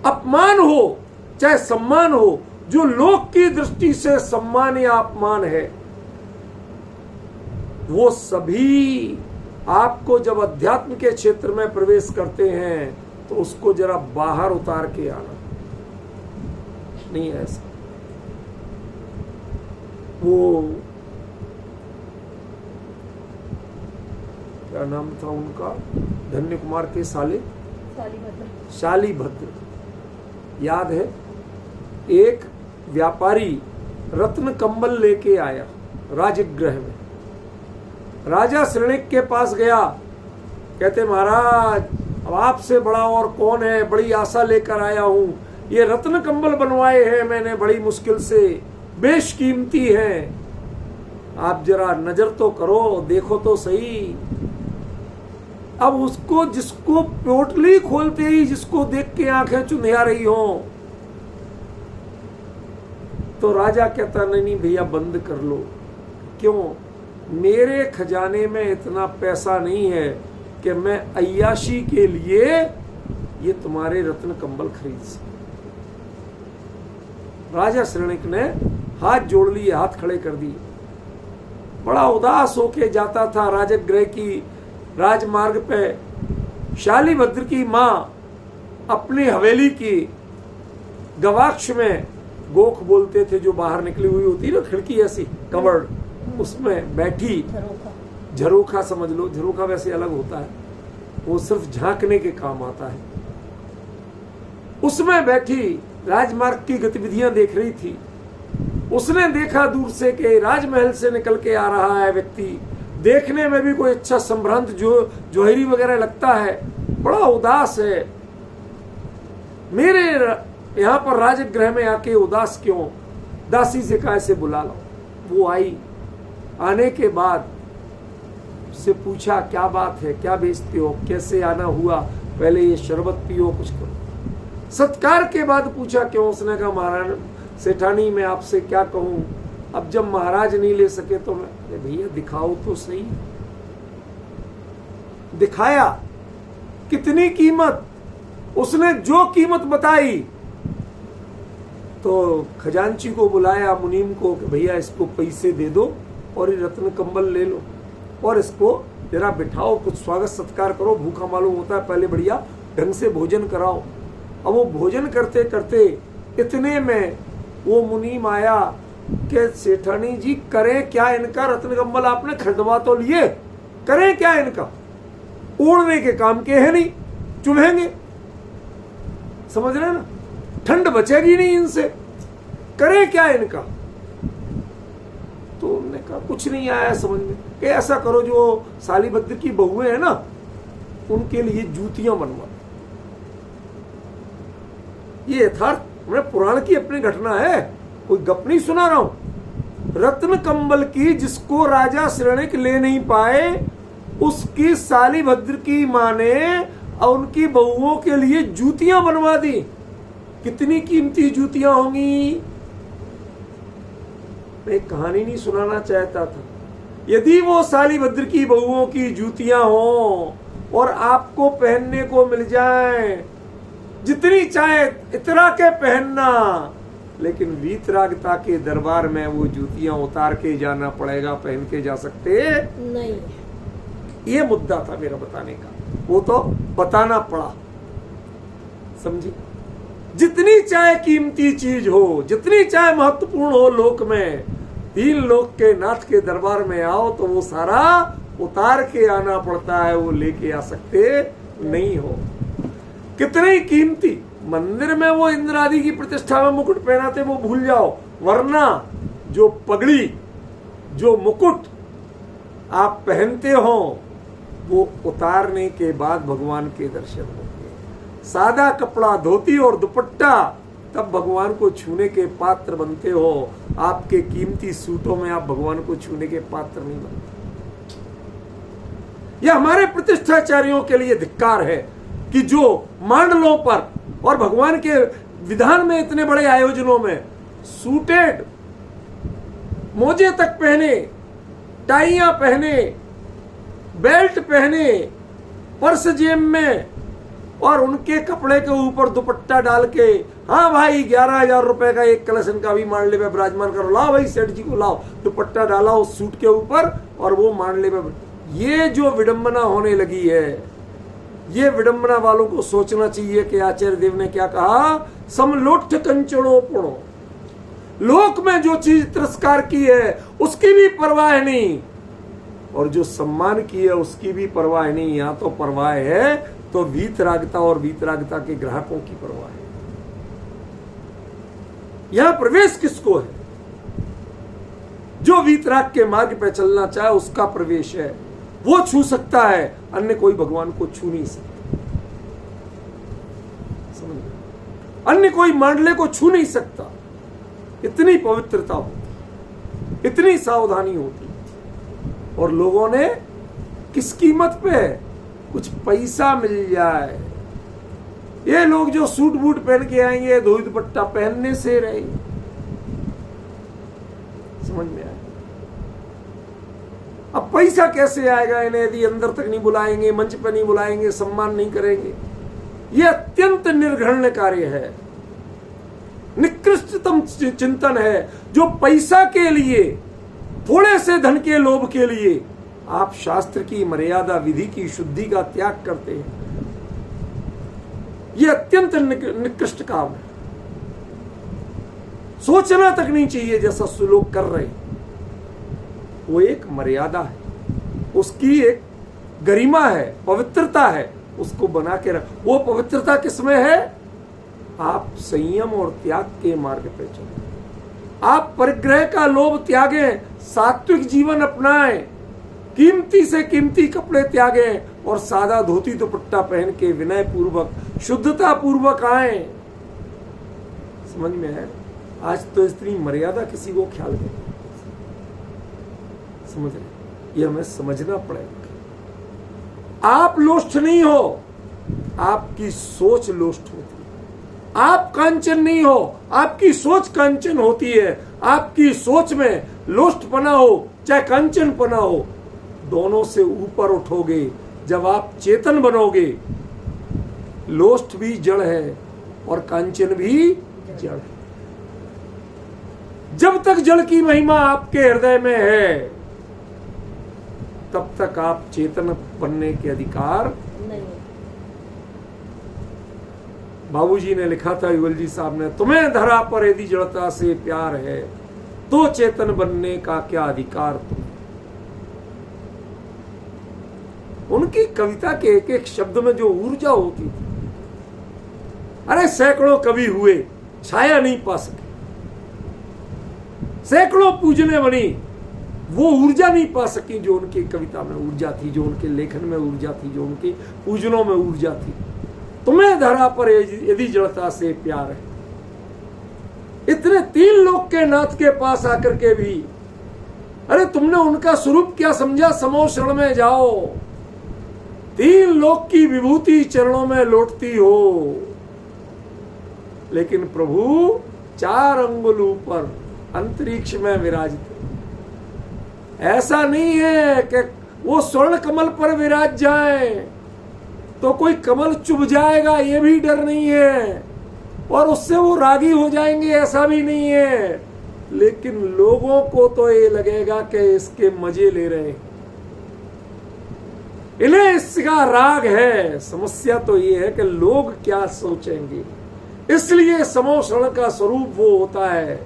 अपमान हो चाहे सम्मान हो, जो लोक की दृष्टि से सम्मान या अपमान है, वो सभी आपको जब अध्यात्म के क्षेत्र में प्रवेश करते हैं तो उसको जरा बाहर उतार के आना। नहीं ऐसा। वो क्या नाम था उनका, धन्य कुमार के साले, शालीभद्र, याद है? एक व्यापारी रत्न कंबल लेके आया राजगृह में, राजा श्रेणिक के पास गया, कहते महाराज अब आपसे बड़ा और कौन है, बड़ी आशा लेकर आया हूं, ये रत्न कंबल बनवाए हैं मैंने बड़ी मुश्किल से, बेशकीमती हैं, आप जरा नजर तो करो, देखो तो सही। अब उसको, जिसको पोटली खोलते ही जिसको देख के आंखें चुंधिया रही हो, तो राजा कहता नहीं भैया बंद कर लो। क्यों? मेरे खजाने में इतना पैसा नहीं है कि मैं अय्याशी के लिए ये तुम्हारे रत्न कंबल खरीद सकूं। राजा श्रेणिक ने हाथ जोड़ लिए, हाथ खड़े कर दिए, बड़ा उदास होके जाता था राजगृह की राजमार्ग पे। शालीभद्र की मां अपनी हवेली की गवाक्ष में, गोख बोलते थे जो बाहर निकली हुई होती ना खिड़की ऐसी कवर्ड, उसमें बैठी, झरोखा समझ लो, झरोखा वैसे अलग होता है, वो सिर्फ झांकने के काम आता है। उसमें बैठी राजमार्ग की गतिविधियां देख रही थी। उसने देखा दूर से कि राजमहल से निकल के आ रहा है व्यक्ति, देखने में भी कोई अच्छा संभ्रांत जो जोहरी वगैरह लगता है, बड़ा उदास है। मेरे यहाँ पर राजगृह में आके उदास क्यों? दासी से कहा इसे बुला लो। वो आई। आने के बाद से पूछा क्या बात है, क्या बेचते हो, कैसे आना हुआ, पहले ये शरबत पियो, कुछ करो। सत्कार के बाद पूछा क्यों? उसने कहा महाराज सेठानी मैं आपसे क्या कहूं, अब जब महाराज नहीं ले सके तो मैं, भैया दिखाओ तो सही। दिखाया। कितनी कीमत? उसने जो कीमत बताई तो खजांची को बुलाया, मुनीम को, कि भैया इसको पैसे दे दो और ये रत्न कंबल ले लो और इसको जरा बिठाओ, कुछ स्वागत सत्कार करो, भूखा मालूम होता है, पहले बढ़िया ढंग से भोजन कराओ। अब वो भोजन करते करते इतने में वो मुनीम आया कि सेठानी जी करें क्या इनका? रत्न कंबल आपने खरीदवा तो लिए, करें क्या इनका? ओढ़ने के काम के है नहीं, चुभेंगे, समझ रहे ना, ठंड बचेगी नहीं इनसे, करें क्या इनका? तो उन्होंने कहा कुछ नहीं आया समझ में, कि ऐसा करो जो सालीभद्र की बहुएं हैं ना उनके लिए जूतियां बनवा। ये यथार्थ मैं पुराण की अपनी घटना है, कोई गप नहीं सुना रहा हूं। रत्न कंबल की जिसको राजा श्रेणिक ले नहीं पाए उसकी सालीभद्र की मां ने और उनकी बहुओं के लिए जूतियां बनवा दी। कितनी कीमती जूतियां होंगी? मैं एक कहानी नहीं सुनाना चाहता था। यदि वो सालीभद्र की बहुओं की जूतियां हों और आपको पहनने को मिल जाएं, जितनी चाहे इतरा के पहनना, लेकिन वीतरागता के दरबार में वो जूतियां उतार के जाना पड़ेगा, पहन के जा सकते नहीं। ये मुद्दा था मेरा बताने का, वो तो बताना पड़ा, समझी? जितनी चाहे कीमती चीज हो, जितनी चाहे महत्वपूर्ण हो लोक में, तीन लोक के नाथ के दरबार में आओ तो वो सारा उतार के आना पड़ता है, वो लेके आ सकते नहीं हो। कितने कीमती मंदिर में वो इंद्र आदि की प्रतिष्ठा में मुकुट पहनाते वो भूल जाओ, वरना जो पगड़ी, जो मुकुट आप पहनते हो वो उतारने के बाद भगवान के दर्शन होंगे। सादा कपड़ा, धोती और दुपट्टा, तब भगवान को छूने के पात्र बनते हो। आपके कीमती सूटों में आप भगवान को छूने के पात्र नहीं बनते। यह हमारे प्रतिष्ठाचार्यों के लिए धिक्कार है कि जो मांडलों पर और भगवान के विधान में इतने बड़े आयोजनों में सूटेड, मोजे तक पहने, टाइयां पहने, बेल्ट पहने, पर्स जेब में और उनके कपड़े के ऊपर दुपट्टा डाल के, हाँ भाई 11,000 रुपए का एक कलेक्शन का भी मांडले में विराजमान करो, लाओ भाई सेठ जी को लाओ, दुपट्टा डाला उस सूट के ऊपर और वो मांडले में। ये जो विडंबना होने लगी है, ये विडंबना वालों को सोचना चाहिए कि आचार्य देव ने क्या कहा, समलोठ कंचड़ो पुणो। लोक में जो चीज तिरस्कार की है उसकी भी परवाह नहीं, और जो सम्मान की है उसकी भी परवाह नहीं। यहाँ तो परवाह है तो वीतरागता और वीतरागता के ग्राहकों की परवाह है। यहां प्रवेश किसको है? जो वीतराग के मार्ग पे चलना चाहे उसका प्रवेश है, वो छू सकता है, अन्य कोई भगवान को छू नहीं सकता। समझ गए? अन्य कोई मांडले को छू नहीं सकता। इतनी पवित्रता होती, इतनी सावधानी होती, और लोगों ने किस कीमत पे? कुछ पैसा मिल जाए। ये लोग जो सूट बूट पहन के आएंगे, धोती दुपट्टा पहनने से रहेंगे। समझ में आया? अब पैसा कैसे आएगा इन्हें यदि अंदर तक नहीं बुलाएंगे, मंच पर नहीं बुलाएंगे, सम्मान नहीं करेंगे? यह अत्यंत निर्घृण्य कार्य है, निकृष्टतम चिंतन है, जो पैसा के लिए, थोड़े से धन के लोभ के लिए आप शास्त्र की मर्यादा, विधि की शुद्धि का त्याग करते हैं। यह अत्यंत निकृष्ट काम है। सोचना तक नहीं चाहिए जैसा लोग कर रहे हैं। वो एक मर्यादा है, उसकी एक गरिमा है, पवित्रता है, उसको बना के रख। वो पवित्रता किसमें है? आप संयम और त्याग के मार्ग पे चले, आप परिग्रह का लोभ त्यागें, सात्विक जीवन अपनाएं, कीमती से कीमती कपड़े त्यागें और सादा धोती दुपट्टा पहन के विनय पूर्वक, शुद्धता पूर्वक आए। समझ में है? आज तो इतनी मर्यादा किसी को ख्याल नहीं, समझ रहे? ये हमें समझना पड़ेगा। आप लोष्ट नहीं हो, आपकी सोच लोष्ट होती है। आप कांचन नहीं हो, आपकी सोच कांचन होती है। आपकी सोच में लोष्टपना हो चाहे कांचनपना हो, दोनों से ऊपर उठोगे जब आप चेतन बनोगे। लोष्ट भी जड़ है और कांचन भी जड़ है। जब तक जड़ की महिमा आपके हृदय में है, तब तक आप चेतन बनने के अधिकार नहीं। बाबूजी ने लिखा था, युगल जी साहब ने, तुम्हें धरा पर यदि जड़ता से प्यार है तो चेतन बनने का क्या अधिकार तुम्हें। उनकी कविता के एक एक शब्द में जो ऊर्जा होती थी, अरे सैकड़ों कवि हुए, छाया नहीं पा सके। सैकड़ों पूजने बनी, वो ऊर्जा नहीं पा सकी जो उनकी कविता में ऊर्जा थी, जो उनके लेखन में ऊर्जा थी, जो उनके पूजनों में ऊर्जा थी। तुम्हें धरा पर यदि जड़ता से प्यार है। इतने 3 लोक के नाथ के पास आकर के भी, अरे तुमने उनका स्वरूप क्या समझा? समो शरण में जाओ, 3 लोक की विभूति चरणों में लौटती हो। लेकिन प्रभु 4 अंगुल ऊपर अंतरिक्ष में विराजते। ऐसा नहीं है कि वो स्वर्ण कमल पर विराज जाए तो कोई कमल चुभ जाएगा, ये भी डर नहीं है, और उससे वो रागी हो जाएंगे, ऐसा भी नहीं है। लेकिन लोगों को तो ये लगेगा कि इसके मजे ले रहे, इन्हें इसका राग है। समस्या तो ये है कि लोग क्या सोचेंगे। इसलिए समोषण का स्वरूप वो होता है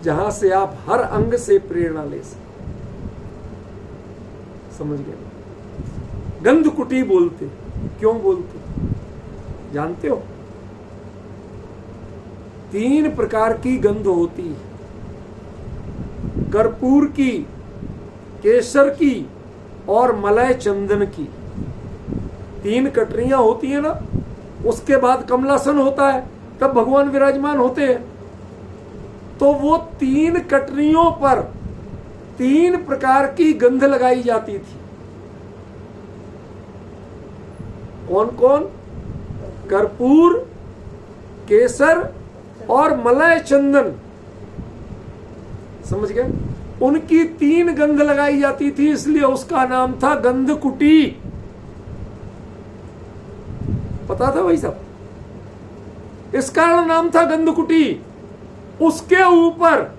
जहां से आप हर अंग से प्रेरणा ले सकते। समझ गए? गंध कुटी बोलते, क्यों बोलते जानते हो? 3 प्रकार की गंध होती है, कर्पूर की, केसर की और मलय चंदन की। 3 कटरियां होती है ना, उसके बाद कमलासन होता है, तब भगवान विराजमान होते हैं। तो वो 3 कटरियों पर 3 प्रकार की गंध लगाई जाती थी। कौन कौन? कर्पूर, केसर और मलय चंदन। समझ गए? उनकी 3 गंध लगाई जाती थी, इसलिए उसका नाम था गंध कुटी। पता था भाई साहब? इस कारण नाम था गंध कुटी। उसके ऊपर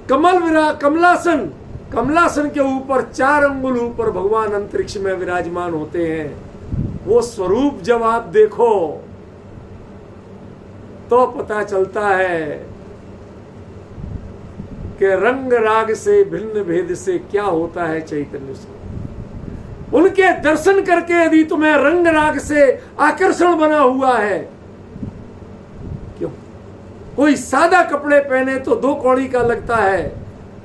कमलासन, कमलासन के ऊपर 4 अंगुल ऊपर भगवान अंतरिक्ष में विराजमान होते हैं। वो स्वरूप जब आप देखो तो पता चलता है कि रंग राग से भिन्न भेद से क्या होता है चैतन्य स्वरूप। उनके दर्शन करके यदि तुम्हें रंग राग से आकर्षण बना हुआ है, क्यों? कोई सादा कपड़े पहने तो 2 कौड़ी का लगता है,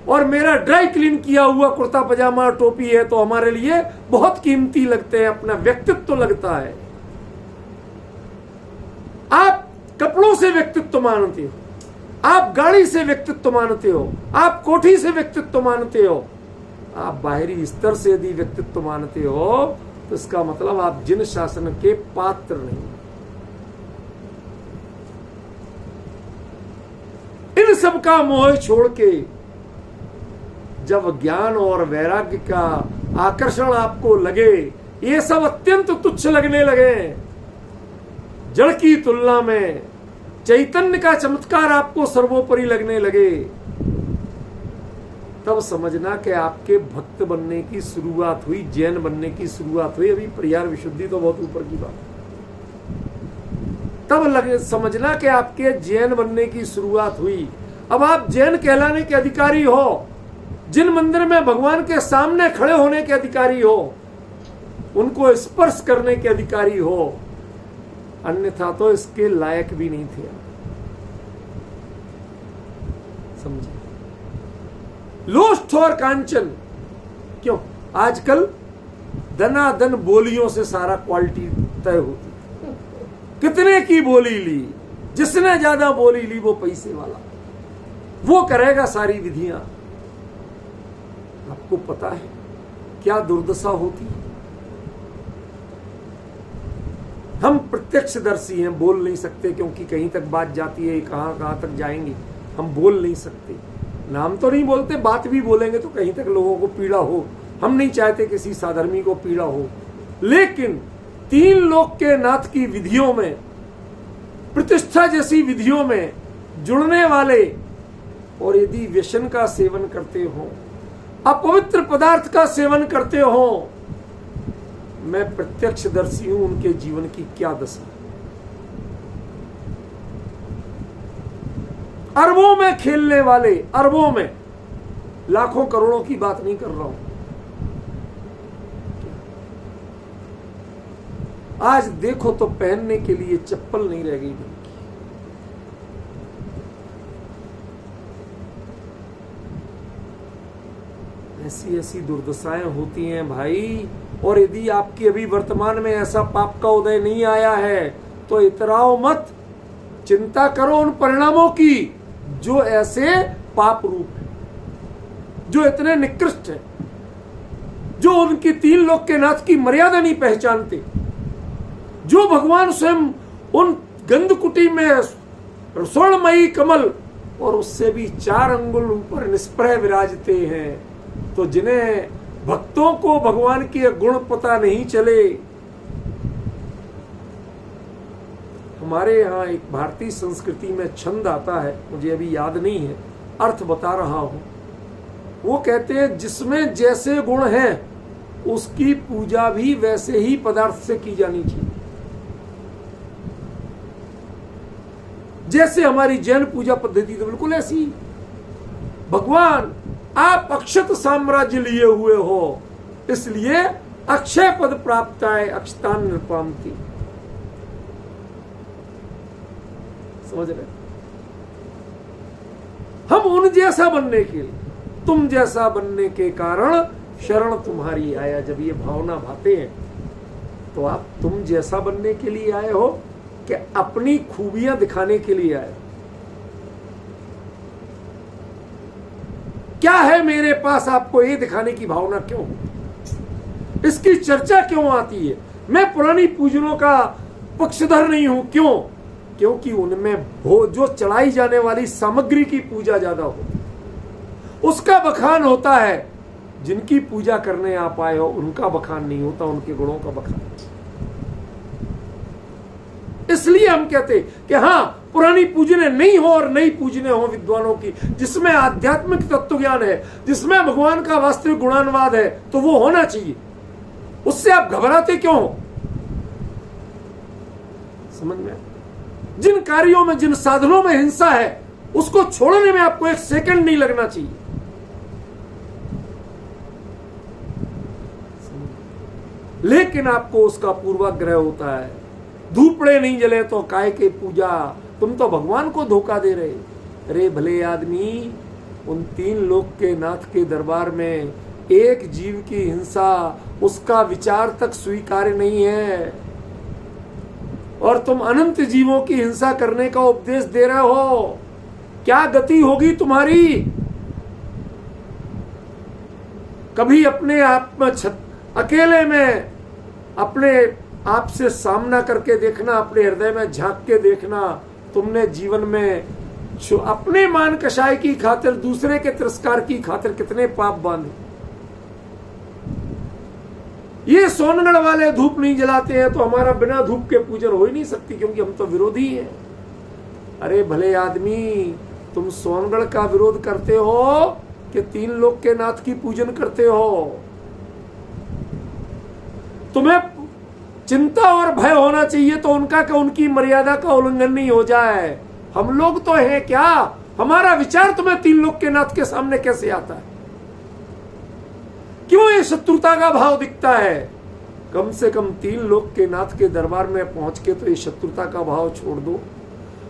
और मेरा ड्राई क्लीन किया हुआ कुर्ता पजामा टोपी है तो हमारे लिए बहुत कीमती लगते हैं, अपना व्यक्तित्व तो लगता है। आप कपड़ों से व्यक्तित्व मानते हो, आप गाड़ी से व्यक्तित्व मानते हो, आप कोठी से व्यक्तित्व मानते हो, आप बाहरी स्तर से यदि व्यक्तित्व मानते हो तो इसका मतलब आप जिन शासन के पात्र नहीं। इन सब का मोह छोड़ के जब ज्ञान और वैराग्य का आकर्षण आपको लगे, ये सब अत्यंत तुच्छ लगने लगे, जड़ की तुलना में चैतन्य का चमत्कार आपको सर्वोपरि लगने लगे, तब समझना कि आपके भक्त बनने की शुरुआत हुई, जैन बनने की शुरुआत हुई। अभी परिहार विशुद्धि तो बहुत ऊपर की बात। तब समझना कि आपके जैन बनने की शुरुआत हुई। अब आप जैन कहलाने के अधिकारी हो, जिन मंदिर में भगवान के सामने खड़े होने के अधिकारी हो, उनको स्पर्श करने के अधिकारी हो, अन्यथा तो इसके लायक भी नहीं थे। समझे? लोष्ठ और कांचन, क्यों? आजकल धनाधन बोलियों से सारा क्वालिटी तय होती। कितने की बोली ली, जिसने ज्यादा बोली ली वो पैसे वाला, वो करेगा सारी विधियां। आपको पता है क्या दुर्दशा होती है? हम प्रत्यक्षदर्शी हैं, बोल नहीं सकते क्योंकि कहीं तक बात जाती है, कहां तक जाएंगे, हम बोल नहीं सकते। नाम तो नहीं बोलते, बात भी बोलेंगे तो कहीं तक लोगों को पीड़ा हो। हम नहीं चाहते किसी साधर्मी को पीड़ा हो, लेकिन 3 लोक के नाथ की विधियों में, प्रतिष्ठा जैसी विधियों में जुड़ने वाले, और यदि व्यसन का सेवन करते हो, अपवित्र पदार्थ का सेवन करते हो, मैं प्रत्यक्षदर्शी हूं उनके जीवन की क्या दशा। अरबों में खेलने वाले, अरबों में, लाखों करोड़ों की बात नहीं कर रहा हूं। आज देखो तो पहनने के लिए चप्पल नहीं रह गई। ऐसी ऐसी दुर्दशाएं होती हैं भाई। और यदि आपकी अभी वर्तमान में ऐसा पाप का उदय नहीं आया है तो इतराओ मत, चिंता करो उन परिणामों की जो ऐसे पाप रूप है, जो इतने निकृष्ट है, जो उनकी 3 लोक के नाथ की मर्यादा नहीं पहचानते, जो भगवान स्वयं उन गंधकुटी में स्वर्णमयी कमल और उससे भी 4 अंगुल ऊपर निष्प्रह विराजते हैं। तो जिन्हें भक्तों को भगवान के गुण पता नहीं चले। हमारे यहाँ एक भारतीय संस्कृति में छंद आता है, मुझे अभी याद नहीं है, अर्थ बता रहा हूं। वो कहते हैं जिसमें जैसे गुण हैं उसकी पूजा भी वैसे ही पदार्थ से की जानी चाहिए। जैसे हमारी जैन पूजा पद्धति तो बिल्कुल ऐसी ही। भगवान आप अक्षत साम्राज्य लिए हुए हो, इसलिए अक्षय पद प्राप्त है, अक्षतान नृपांति। समझ रहे? हम उन जैसा बनने के लिए, तुम जैसा बनने के कारण शरण तुम्हारी आया। जब ये भावना भाते हैं तो आप तुम जैसा बनने के लिए आए हो कि अपनी खूबियां दिखाने के लिए आए? क्या है मेरे पास, आपको ये दिखाने की भावना क्यों? इसकी चर्चा क्यों आती है? मैं पुरानी पूजनों का पक्षधर नहीं हूं। क्यों? क्योंकि उनमें जो चढ़ाई जाने वाली सामग्री की पूजा ज्यादा होती, उसका बखान होता है। जिनकी पूजा करने आप आए हो उनका बखान नहीं होता, उनके गुणों का बखान। इसलिए हम कहते कि हाँ, पुरानी पूजने नहीं हो और नई पूजने हो विद्वानों की, जिसमें आध्यात्मिक तत्व ज्ञान है, जिसमें भगवान का वास्तविक गुणानुवाद है, तो वो होना चाहिए। उससे आप घबराते क्यों हो? समझ में? जिन कार्यों में, जिन साधनों में हिंसा है, उसको छोड़ने में आपको 1 सेकंड नहीं लगना चाहिए। लेकिन आपको उसका पूर्वाग्रह होता है। धूपड़े नहीं जले तो काय के पूजा, तुम तो भगवान को धोखा दे रहे। अरे भले आदमी, उन 3 लोक के नाथ के दरबार में एक जीव की हिंसा, उसका विचार तक स्वीकार्य नहीं है, और तुम अनंत जीवों की हिंसा करने का उपदेश दे रहे हो। क्या गति होगी तुम्हारी? कभी अपने आप में अकेले में अपने आप से सामना करके देखना, अपने हृदय में झांक के देखना, तुमने जीवन में अपने मान कषाय की खातिर, दूसरे के तिरस्कार की खातिर कितने पाप बांधे। ये सोनगढ़ वाले धूप नहीं जलाते हैं तो हमारा बिना धूप के पूजन हो ही नहीं सकती, क्योंकि हम तो विरोधी हैं। अरे भले आदमी, तुम सोनगढ़ का विरोध करते हो कि 3 लोक के नाथ की पूजन करते हो? तुम्हें चिंता और भय होना चाहिए तो उनका कि उनकी मर्यादा का उल्लंघन नहीं हो जाए। हम लोग तो हैं क्या? हमारा विचार तुम्हें 3 लोक के नाथ के सामने कैसे आता है? क्यों ये शत्रुता का भाव दिखता है? कम से कम 3 लोक के नाथ के दरबार में पहुंच के तो ये शत्रुता का भाव छोड़ दो।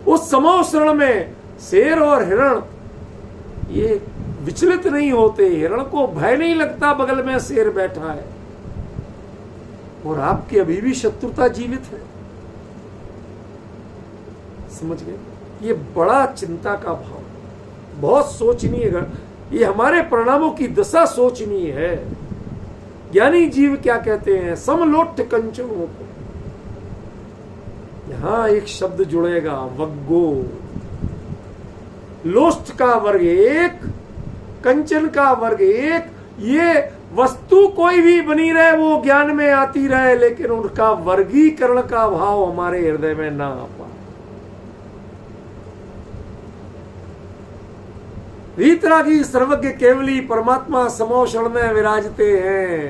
उस समो शरण में शेर और हिरण ये विचलित नहीं होते, हिरण को भय नहीं लगता बगल में शेर बैठा है, और आपकी अभी भी शत्रुता जीवित है। समझ गए? ये बड़ा चिंता का भाव, बहुत सोचनीय है। ये हमारे परिणामों की दशा सोचनीय है। ज्ञानी जीव क्या कहते हैं? समलोट कंचनों को। यहां एक शब्द जुड़ेगा, वग्गो। लोष्ट का वर्ग एक, कंचन का वर्ग एक। ये वस्तु कोई भी बनी रहे, वो ज्ञान में आती रहे, लेकिन उनका वर्गीकरण का भाव हमारे हृदय में ना आ पाए। वीतरागी सर्वज्ञ केवली परमात्मा समोषण में विराजते हैं।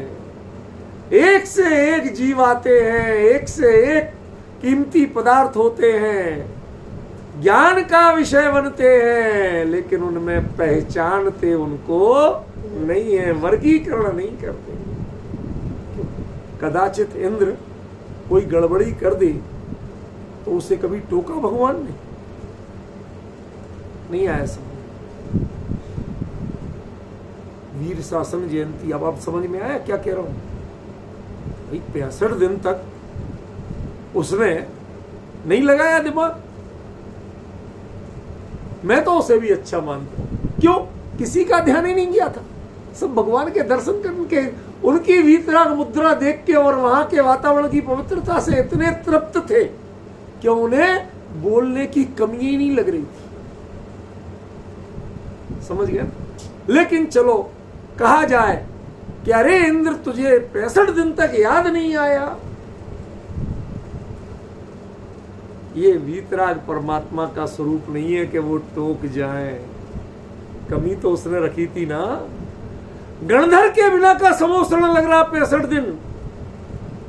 एक से एक जीव आते हैं, एक से एक कीमती पदार्थ होते हैं, ज्ञान का विषय बनते हैं, लेकिन उनमें पहचानते उनको नहीं है, वर्गीकरण नहीं करते। कदाचित इंद्र कोई गड़बड़ी कर दे तो उसे कभी टोका भगवान ने? नहीं आया समझ। वीर शासन जयंती, अब आप समझ में आया क्या कह रहा हूं? 65 दिन तक उसने नहीं लगाया दिमाग। मैं तो उसे भी अच्छा मानता हूं। क्यों? किसी का ध्यान ही नहीं गया था। सब भगवान के दर्शन करके, उनकी वीतराग मुद्रा देख के और वहां के वातावरण की पवित्रता से इतने तृप्त थे कि उन्हें बोलने की कमी ही नहीं लग रही थी। समझ गया? लेकिन चलो कहा जाए कि अरे इंद्र, तुझे 65 दिन तक याद नहीं आया। ये वीतराग परमात्मा का स्वरूप नहीं है कि वो टोक जाए। कमी तो उसने रखी थी ना। गणधर के बिना का समोषण लग रहा 65 दिन।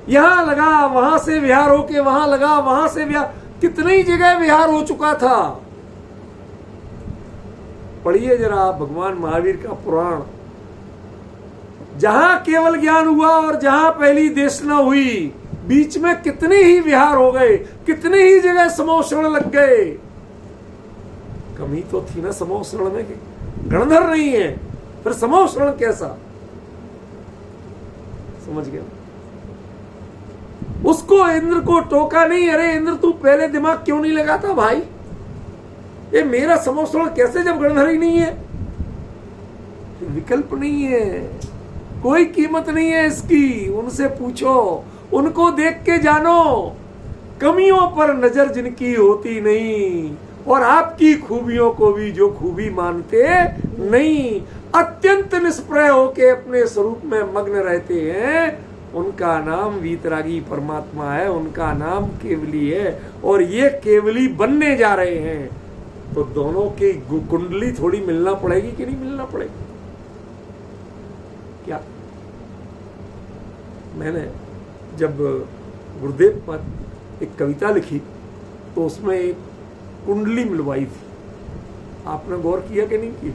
यहां लगा, वहां से विहार होके वहां लगा, वहां से विहार, कितनी जगह विहार हो चुका था। पढ़िए जरा भगवान महावीर का पुराण। जहां केवल ज्ञान हुआ और जहां पहली देशना हुई, बीच में कितने ही विहार हो गए, कितने ही जगह समोषण लग गए। कमी तो थी ना समोषण में कि गणधर नहीं है, फिर समोषण कैसा? समझ गया? उसको इंद्र को टोका नहीं, अरे इंद्र तू पहले दिमाग क्यों नहीं लगाता भाई? ये मेरा समोषण कैसे जब गणधर ही नहीं है? विकल्प नहीं है, कोई कीमत नहीं है इसकी। उनसे पूछो, उनको देख के जानो। कमियों पर नजर जिनकी होती नहीं, और आपकी खूबियों को भी जो खूबी मानते नहीं, अत्यंत निष्प्रय होके अपने स्वरूप में मग्न रहते हैं, उनका नाम वीतरागी परमात्मा है, उनका नाम केवली है। और ये केवली बनने जा रहे हैं, तो दोनों की कुंडली थोड़ी मिलना पड़ेगी कि नहीं मिलना पड़ेगी? क्या मैंने जब गुरुदेव पर एक कविता लिखी तो उसमें एक कुंडली मिलवाई थी। आपने गौर किया कि नहीं किया?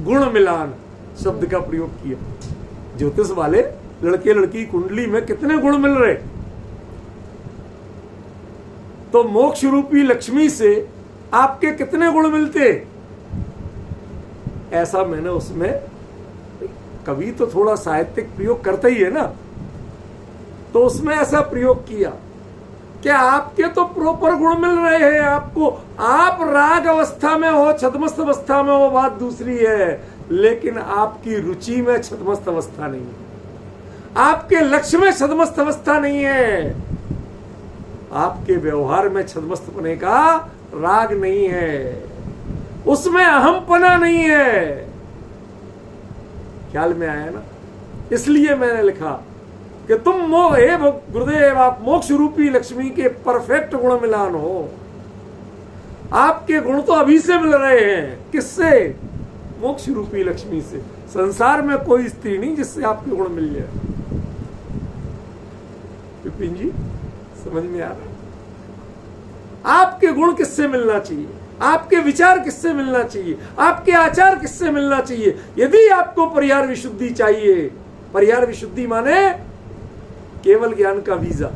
गुण मिलान शब्द का प्रयोग किया। ज्योतिष वाले लड़के लड़की कुंडली में कितने गुण मिल रहे? तो मोक्ष रूपी लक्ष्मी से आपके कितने गुण मिलते? ऐसा मैंने उसमें, कवि तो थोड़ा साहित्यिक प्रयोग करता ही है ना, तो उसमें ऐसा प्रयोग किया कि आपके तो प्रॉपर गुण मिल रहे हैं आपको। आप राग अवस्था में हो, छद्मस्त अवस्था में हो, बात दूसरी है, लेकिन आपकी रुचि में छद्मस्त अवस्था नहीं है, आपके लक्ष्य में छद्मस्त अवस्था नहीं है, आपके व्यवहार में छद्मस्त पने का राग नहीं है, उसमें अहमपना नहीं है। ख्याल में आया ना? इसलिए मैंने लिखा कि तुम हे गुरुदेव, आप मोक्ष रूपी लक्ष्मी के परफेक्ट गुण मिलान हो। आपके गुण तो अभी से मिल रहे हैं। किससे? मोक्ष रूपी लक्ष्मी से। संसार में कोई स्त्री नहीं जिससे आपके गुण मिल जाए। विपिन जी समझ में आ रहा है? आपके गुण किससे मिलना चाहिए? आपके विचार किससे मिलना चाहिए, आपके आचार किससे मिलना चाहिए। यदि आपको परिहार विशुद्धि चाहिए, परिहार विशुद्धि माने केवल ज्ञान का वीजा,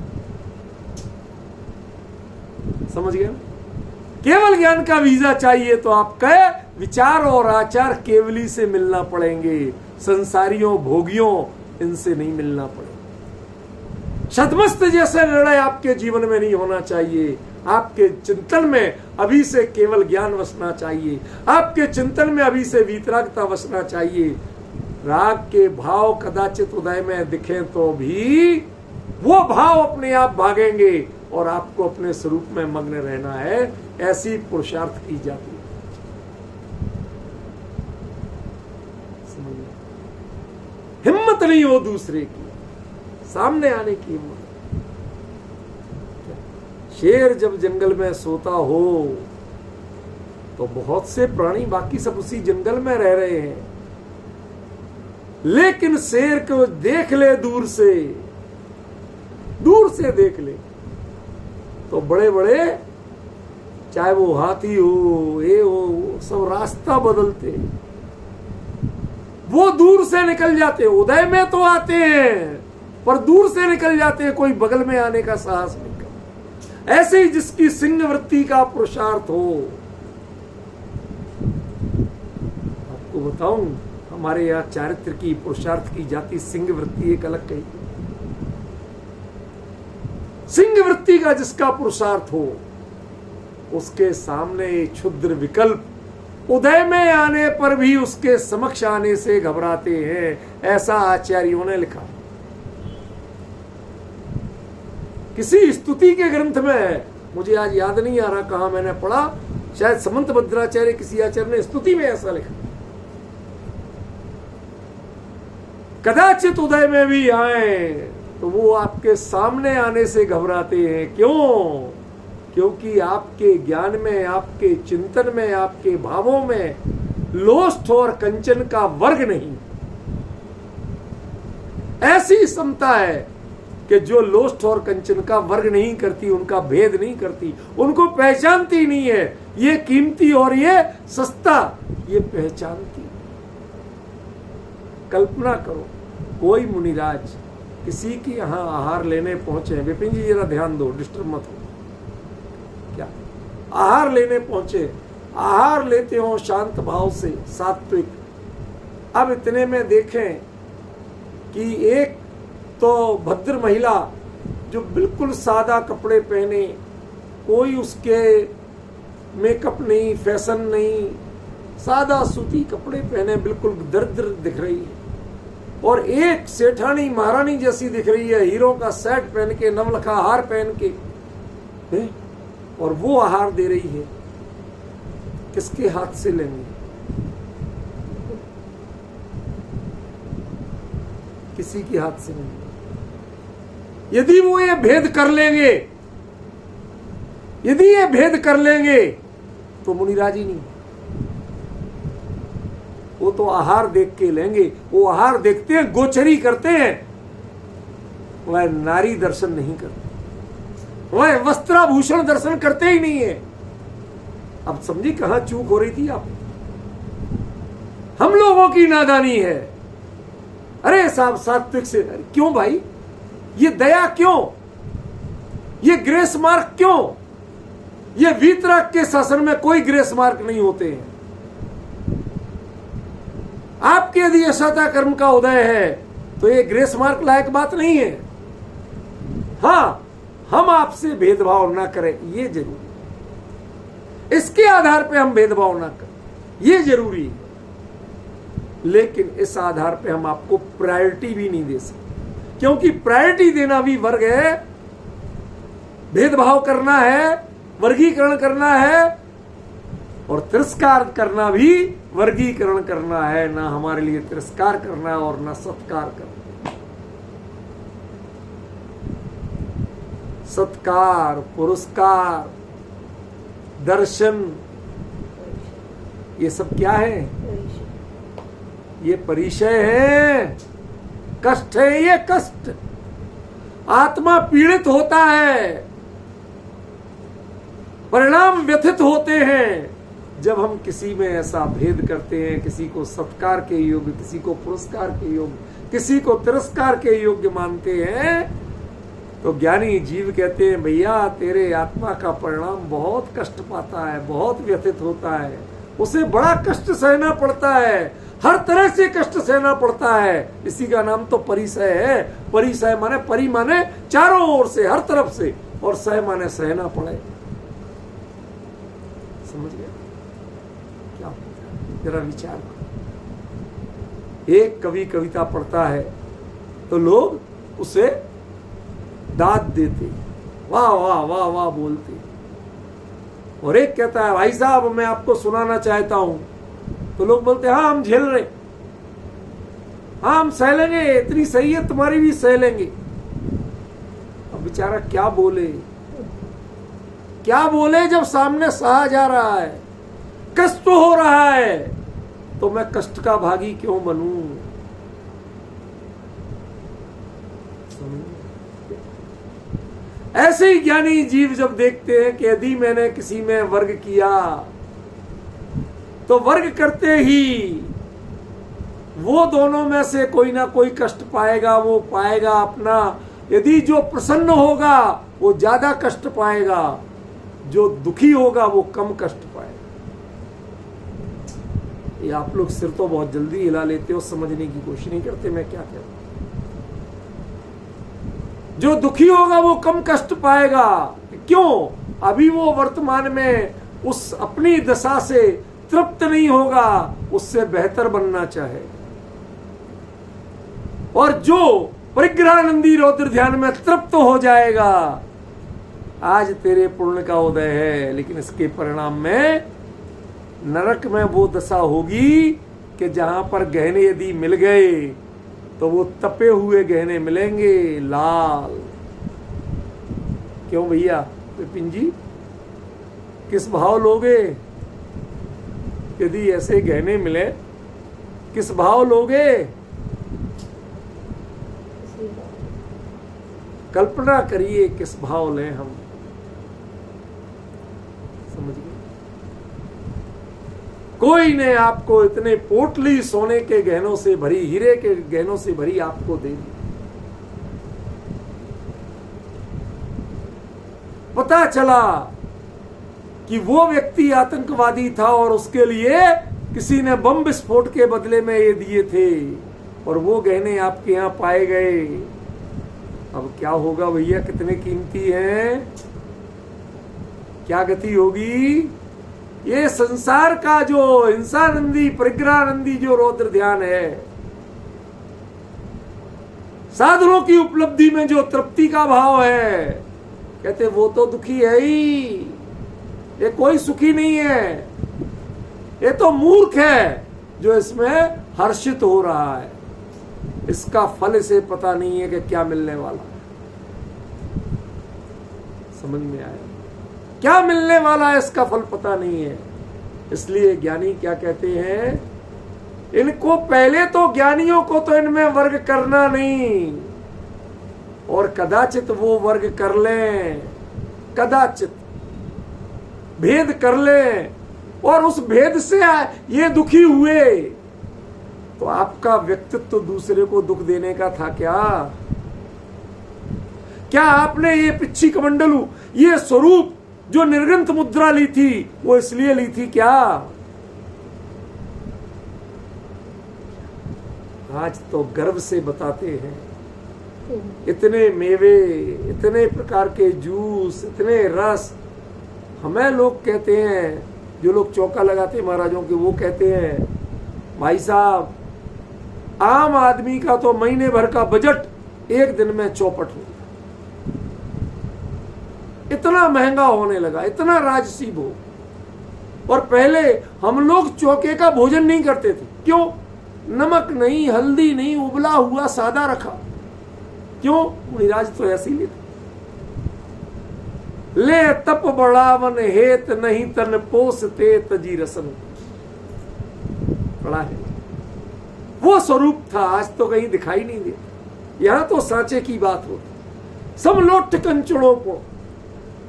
समझ गए? केवल ज्ञान का वीजा चाहिए तो आपके विचार और आचार केवली से मिलना पड़ेंगे, संसारियों भोगियों इनसे नहीं मिलना पड़ेगा। शतमस्त जैसे निर्णय आपके जीवन में नहीं होना चाहिए। आपके चिंतन में अभी से केवल ज्ञान वसना चाहिए, आपके चिंतन में अभी से वीतरागता वसना चाहिए। राग के भाव कदाचित उदय में दिखे तो भी वो भाव अपने आप भागेंगे और आपको अपने स्वरूप में मग्न रहना है। ऐसी पुरुषार्थ की जाती है। हिम्मत नहीं हो दूसरे की, सामने आने की हिम्मत। शेर जब जंगल में सोता हो तो बहुत से प्राणी बाकी सब उसी जंगल में रह रहे हैं, लेकिन शेर को देख ले दूर से देख ले तो बड़े बड़े, चाहे वो हाथी हो ये हो, सब रास्ता बदलते, वो दूर से निकल जाते। उदय में तो आते हैं पर दूर से निकल जाते हैं, कोई बगल में आने का साहस नहीं करता। ऐसे ही जिसकी सिंह वृत्ति का पुरुषार्थ हो, आपको बताऊं हमारे यहाँ चारित्र की पुरुषार्थ की जाति सिंह वृत्ति एक अलग कही। सिंह वृत्ति का जिसका पुरुषार्थ हो उसके सामने क्षुद्र विकल्प उदय में आने पर भी उसके समक्ष आने से घबराते हैं, ऐसा आचार्यों ने लिखा। किसी स्तुति के ग्रंथ में, मुझे आज याद नहीं आ रहा कहां मैंने पढ़ा, शायद समंत भद्राचार्य किसी आचार्य ने स्तुति में ऐसा लिखा, कदाचित उदय में भी आए तो वो आपके सामने आने से घबराते हैं। क्यों? क्योंकि आपके ज्ञान में, आपके चिंतन में, आपके भावों में लोष्ठ और कंचन का वर्ग नहीं। ऐसी समता है कि जो लोष्ठ और कंचन का वर्ग नहीं करती, उनका भेद नहीं करती, उनको पहचानती नहीं है। ये कीमती और ये सस्ता, ये पहचानती। कल्पना करो, कोई मुनिराज किसी के यहां आहार लेने पहुंचे, विपिन जी जरा ध्यान दो, डिस्टर्ब मत हो, क्या आहार लेने पहुंचे, आहार लेते हो शांत भाव से, सात्विक। अब इतने में देखें कि एक तो भद्र महिला जो बिल्कुल सादा कपड़े पहने, कोई उसके मेकअप नहीं, फैशन नहीं, सादा सूती कपड़े पहने, बिल्कुल दरिद्र दिख रही है, और एक सेठानी महारानी जैसी दिख रही है, हीरो का सेट पहन के, नवलखा हार पहन के है? और वो आहार दे रही है। किसके हाथ से लेंगे? किसी के हाथ से नहीं। यदि वो ये भेद कर लेंगे, यदि ये भेद कर लेंगे तो मुनिराजी नहीं, वो तो आहार देख के लेंगे। वो आहार देखते हैं, गोचरी करते हैं, वह नारी दर्शन नहीं करते, वह वस्त्राभूषण दर्शन करते ही नहीं है। अब समझी कहां चूक हो रही थी आप? हम लोगों की नादानी है। अरे साहब सात्विक से क्यों भाई, ये दया क्यों, ये ग्रेस मार्क क्यों? ये वीतराग के शासन में कोई ग्रेस मार्क नहीं होते हैं। आपके यदि असता कर्म का उदय है तो ये ग्रेस मार्क लायक बात नहीं है। हां, हम आपसे भेदभाव ना करें, ये जरूरी, इसके आधार पे हम भेदभाव ना करें, ये जरूरी है। लेकिन इस आधार पे हम आपको प्रायोरिटी भी नहीं दे सकते, क्योंकि प्रायोरिटी देना भी वर्ग है, भेदभाव करना है, वर्गीकरण करना है, और तिरस्कार करना भी वर्गीकरण करना है। ना हमारे लिए तिरस्कार करना है और ना सत्कार करना। सत्कार, पुरस्कार, दर्शन, ये सब क्या है? ये परिचय है, कष्ट है। ये कष्ट, आत्मा पीड़ित होता है, परिणाम व्यथित होते हैं जब हम किसी में ऐसा भेद करते हैं, किसी को सत्कार के योग्य, किसी को पुरस्कार के योग्य, किसी को तिरस्कार के योग्य मानते हैं। तो ज्ञानी जीव कहते हैं भैया तेरे आत्मा का परिणाम बहुत कष्ट पाता है, बहुत व्यथित होता है, उसे बड़ा कष्ट सहना पड़ता है, हर तरह से कष्ट सहना पड़ता है। इसी का नाम तो परिसय है। परिसय माने, परि माने चारों ओर से, हर तरफ से, और सह माने सहना पड़े। समझ गया क्या होता है? जरा विचार करो। एक कवि कविता पढ़ता है तो लोग उसे दाद देते, वाह वाह वाह वाह बोलते, और एक कहता है भाई साहब मैं आपको सुनाना चाहता हूं, तो लोग बोलते हाँ हम झेल रहे, हाँ हम सह लेंगे, इतनी सही है तुम्हारी भी सह लेंगे। अब बेचारा क्या बोले, क्या बोले जब सामने सहा जा रहा है, कष्ट हो रहा है, तो मैं कष्ट का भागी क्यों बनूं? ऐसे ही ज्ञानी जीव जब देखते हैं कि यदि मैंने किसी में वर्ग किया तो वर्ग करते ही वो दोनों में से कोई ना कोई कष्ट पाएगा, वो पाएगा अपना। यदि जो प्रसन्न होगा वो ज्यादा कष्ट पाएगा, जो दुखी होगा वो कम कष्ट पाएगा। ये आप लोग सिर तो बहुत जल्दी हिला लेते हो, समझने की कोशिश नहीं करते मैं क्या कह रहा हूं। जो दुखी होगा वो कम कष्ट पाएगा। क्यों? अभी वो वर्तमान में उस अपनी दशा से तृप्त नहीं होगा, उससे बेहतर बनना चाहे। और जो परिग्रहानंदी रौद्र ध्यान में तृप्त हो जाएगा, आज तेरे पुण्य का उदय है, लेकिन इसके परिणाम में नरक में वो दशा होगी कि जहां पर गहने यदि मिल गए तो वो तपे हुए गहने मिलेंगे, लाल। क्यों भैया विपिन जी, किस भाव लोगे? यदि ऐसे गहने मिले किस भाव लोगे? कल्पना करिए किस भाव लें हम। समझ गए? कोई ने आपको इतने पोटली सोने के गहनों से भरी, हीरे के गहनों से भरी आपको दे दी, पता चला कि वो व्यक्ति आतंकवादी था और उसके लिए किसी ने बम विस्फोट के बदले में ये दिए थे, और वो गहने आपके यहां पाए गए। अब क्या होगा भैया? कितने कीमती हैं, क्या गति होगी? ये संसार का जो हिंसानंदी परिग्रहानंदी जो रौद्र ध्यान है, साधनों की उपलब्धि में जो तृप्ति का भाव है, कहते वो तो दुखी है ही, ये कोई सुखी नहीं है, ये तो मूर्ख है जो इसमें हर्षित हो रहा है। इसका फल इसे पता नहीं है कि क्या मिलने वाला है। समझ में आया? क्या मिलने वाला है इसका फल पता नहीं है। इसलिए ज्ञानी क्या कहते हैं, इनको पहले तो, ज्ञानियों को तो इनमें वर्ग करना नहीं, और कदाचित वो वर्ग कर लें, कदाचित भेद कर लें, और उस भेद से ये दुखी हुए, तो आपका व्यक्तित्व दूसरे को दुख देने का था क्या? क्या आपने ये पिच्छी कमंडलू, ये स्वरूप जो निर्गंत मुद्रा ली थी, वो इसलिए ली थी क्या? आज तो गर्व से बताते हैं, इतने मेवे, इतने प्रकार के जूस, इतने रस। हमें लोग कहते हैं, जो लोग चौका लगाते हैं महाराजों के, वो कहते हैं भाई साहब आम आदमी का तो महीने भर का बजट एक दिन में चौपट हो गया। इतना महंगा होने लगा, इतना राजसी भोग। और पहले हम लोग चौके का भोजन नहीं करते थे। क्यों? नमक नहीं, हल्दी नहीं, उबला हुआ सादा रखा। क्यों? मुनिराज तो ऐसे ही लेते। ले तप बढ़ावन हेत नहीं तन पोसते तजी रसन। बड़ा है वो स्वरूप था, आज तो कहीं दिखाई नहीं देता। यहां तो सांचे की बात होती। सब लोट कंचड़ों को,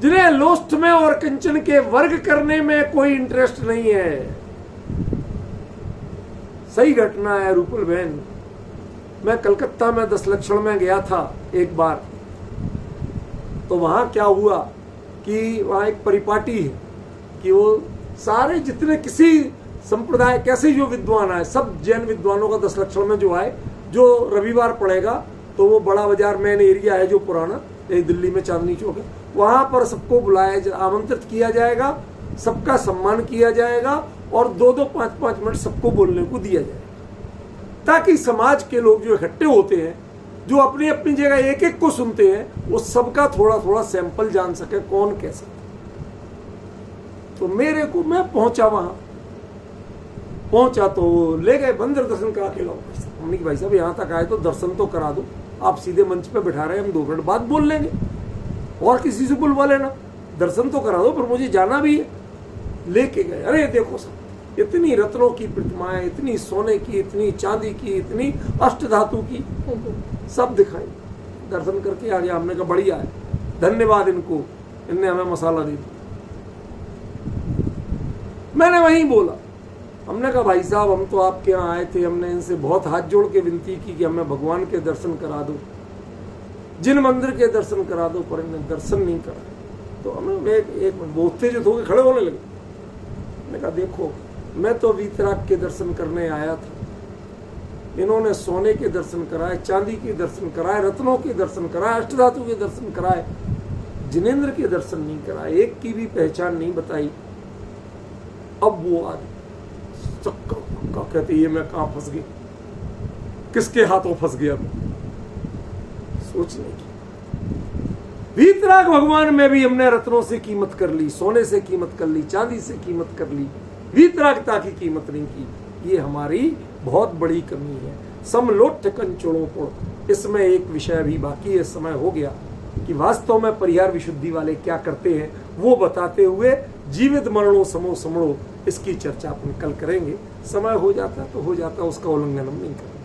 जिन्हें लोस्ट में और कंचन के वर्ग करने में कोई इंटरेस्ट नहीं है। सही घटना है रूपल बहन। मैं कलकत्ता में 10 लक्षण में गया था एक बार, तो वहां क्या हुआ कि वहां एक परिपाटी है कि वो सारे जितने किसी संप्रदाय कैसे जो विद्वान आए, सब जैन विद्वानों का 10 लक्षण में जो आए, जो रविवार पड़ेगा तो वो बड़ा बाजार मेन एरिया है जो पुराना दिल्ली में चांदनी चौक है, वहां पर सबको बुलाया, आमंत्रित किया जाएगा, सबका सम्मान किया जाएगा और 2-2, 5-5 मिनट सबको बोलने को दिया जाएगा, ताकि समाज के लोग जो इकट्ठे होते हैं, जो अपनी अपनी जगह एक एक को सुनते हैं, वो सबका थोड़ा थोड़ा सैंपल जान सके कौन कैसा। तो मेरे को, मैं पहुंचा, वहां पहुंचा तो ले गए मंदिर दर्शन करा के लाओ। हमने कि भाई साहब यहाँ तक आए तो दर्शन तो करा दो, आप सीधे मंच पे बैठा रहे हैं, हम 2 मिनट बाद बोल लेंगे और किसी से बुलवा लेना, दर्शन तो करा दो, पर मुझे जाना भी है। लेके गए, अरे देखो सब इतनी रत्नों की प्रतिमाएं, इतनी सोने की, इतनी चांदी की, इतनी अष्टधातु की, सब दिखाई। दर्शन करके आ गया। हमने कहा बढ़िया है, धन्यवाद इनको, इनने हमें मसाला दे दिया। मैंने वहीं बोला, हमने कहा भाई साहब हम तो आपके यहाँ आए थे, हमने इनसे बहुत हाथ जोड़ के विनती की कि हमें भगवान के दर्शन करा दो, जिन मंदिर के दर्शन करा दो, पर इन्हें दर्शन नहीं करा। तो हमें एक वो उत्तेजित होकर खड़े होने लगे। मैंने कहा देखो, मैं तो वीतराग के दर्शन करने आया था, इन्होंने सोने के दर्शन कराए, चांदी के दर्शन कराए, रत्नों के दर्शन कराए, अष्टधातु के दर्शन कराए, जिनेंद्र के दर्शन नहीं कराए, एक की भी पहचान नहीं बताई। अब वो आदमी चक्का कहते ये मैं कहां फंस गई, किसके हाथों फंस गया मैं। सोचने की, वीतराग भगवान में भी हमने रत्नों से कीमत कर ली, सोने से कीमत कर ली, चांदी से कीमत कर ली, वीतरागता की कीमत नहीं की। ये हमारी बहुत बड़ी कमी है। समलोट कंचुड़ों को, इसमें एक विषय भी बाकी है, समय हो गया कि वास्तव में परिहार विशुद्धि वाले क्या करते हैं वो बताते हुए जीवित मरणों समो समणो इसकी चर्चा अपन कल करेंगे। समय हो जाता तो हो जाता, उसका उल्लंघन हम नहीं करेंगे।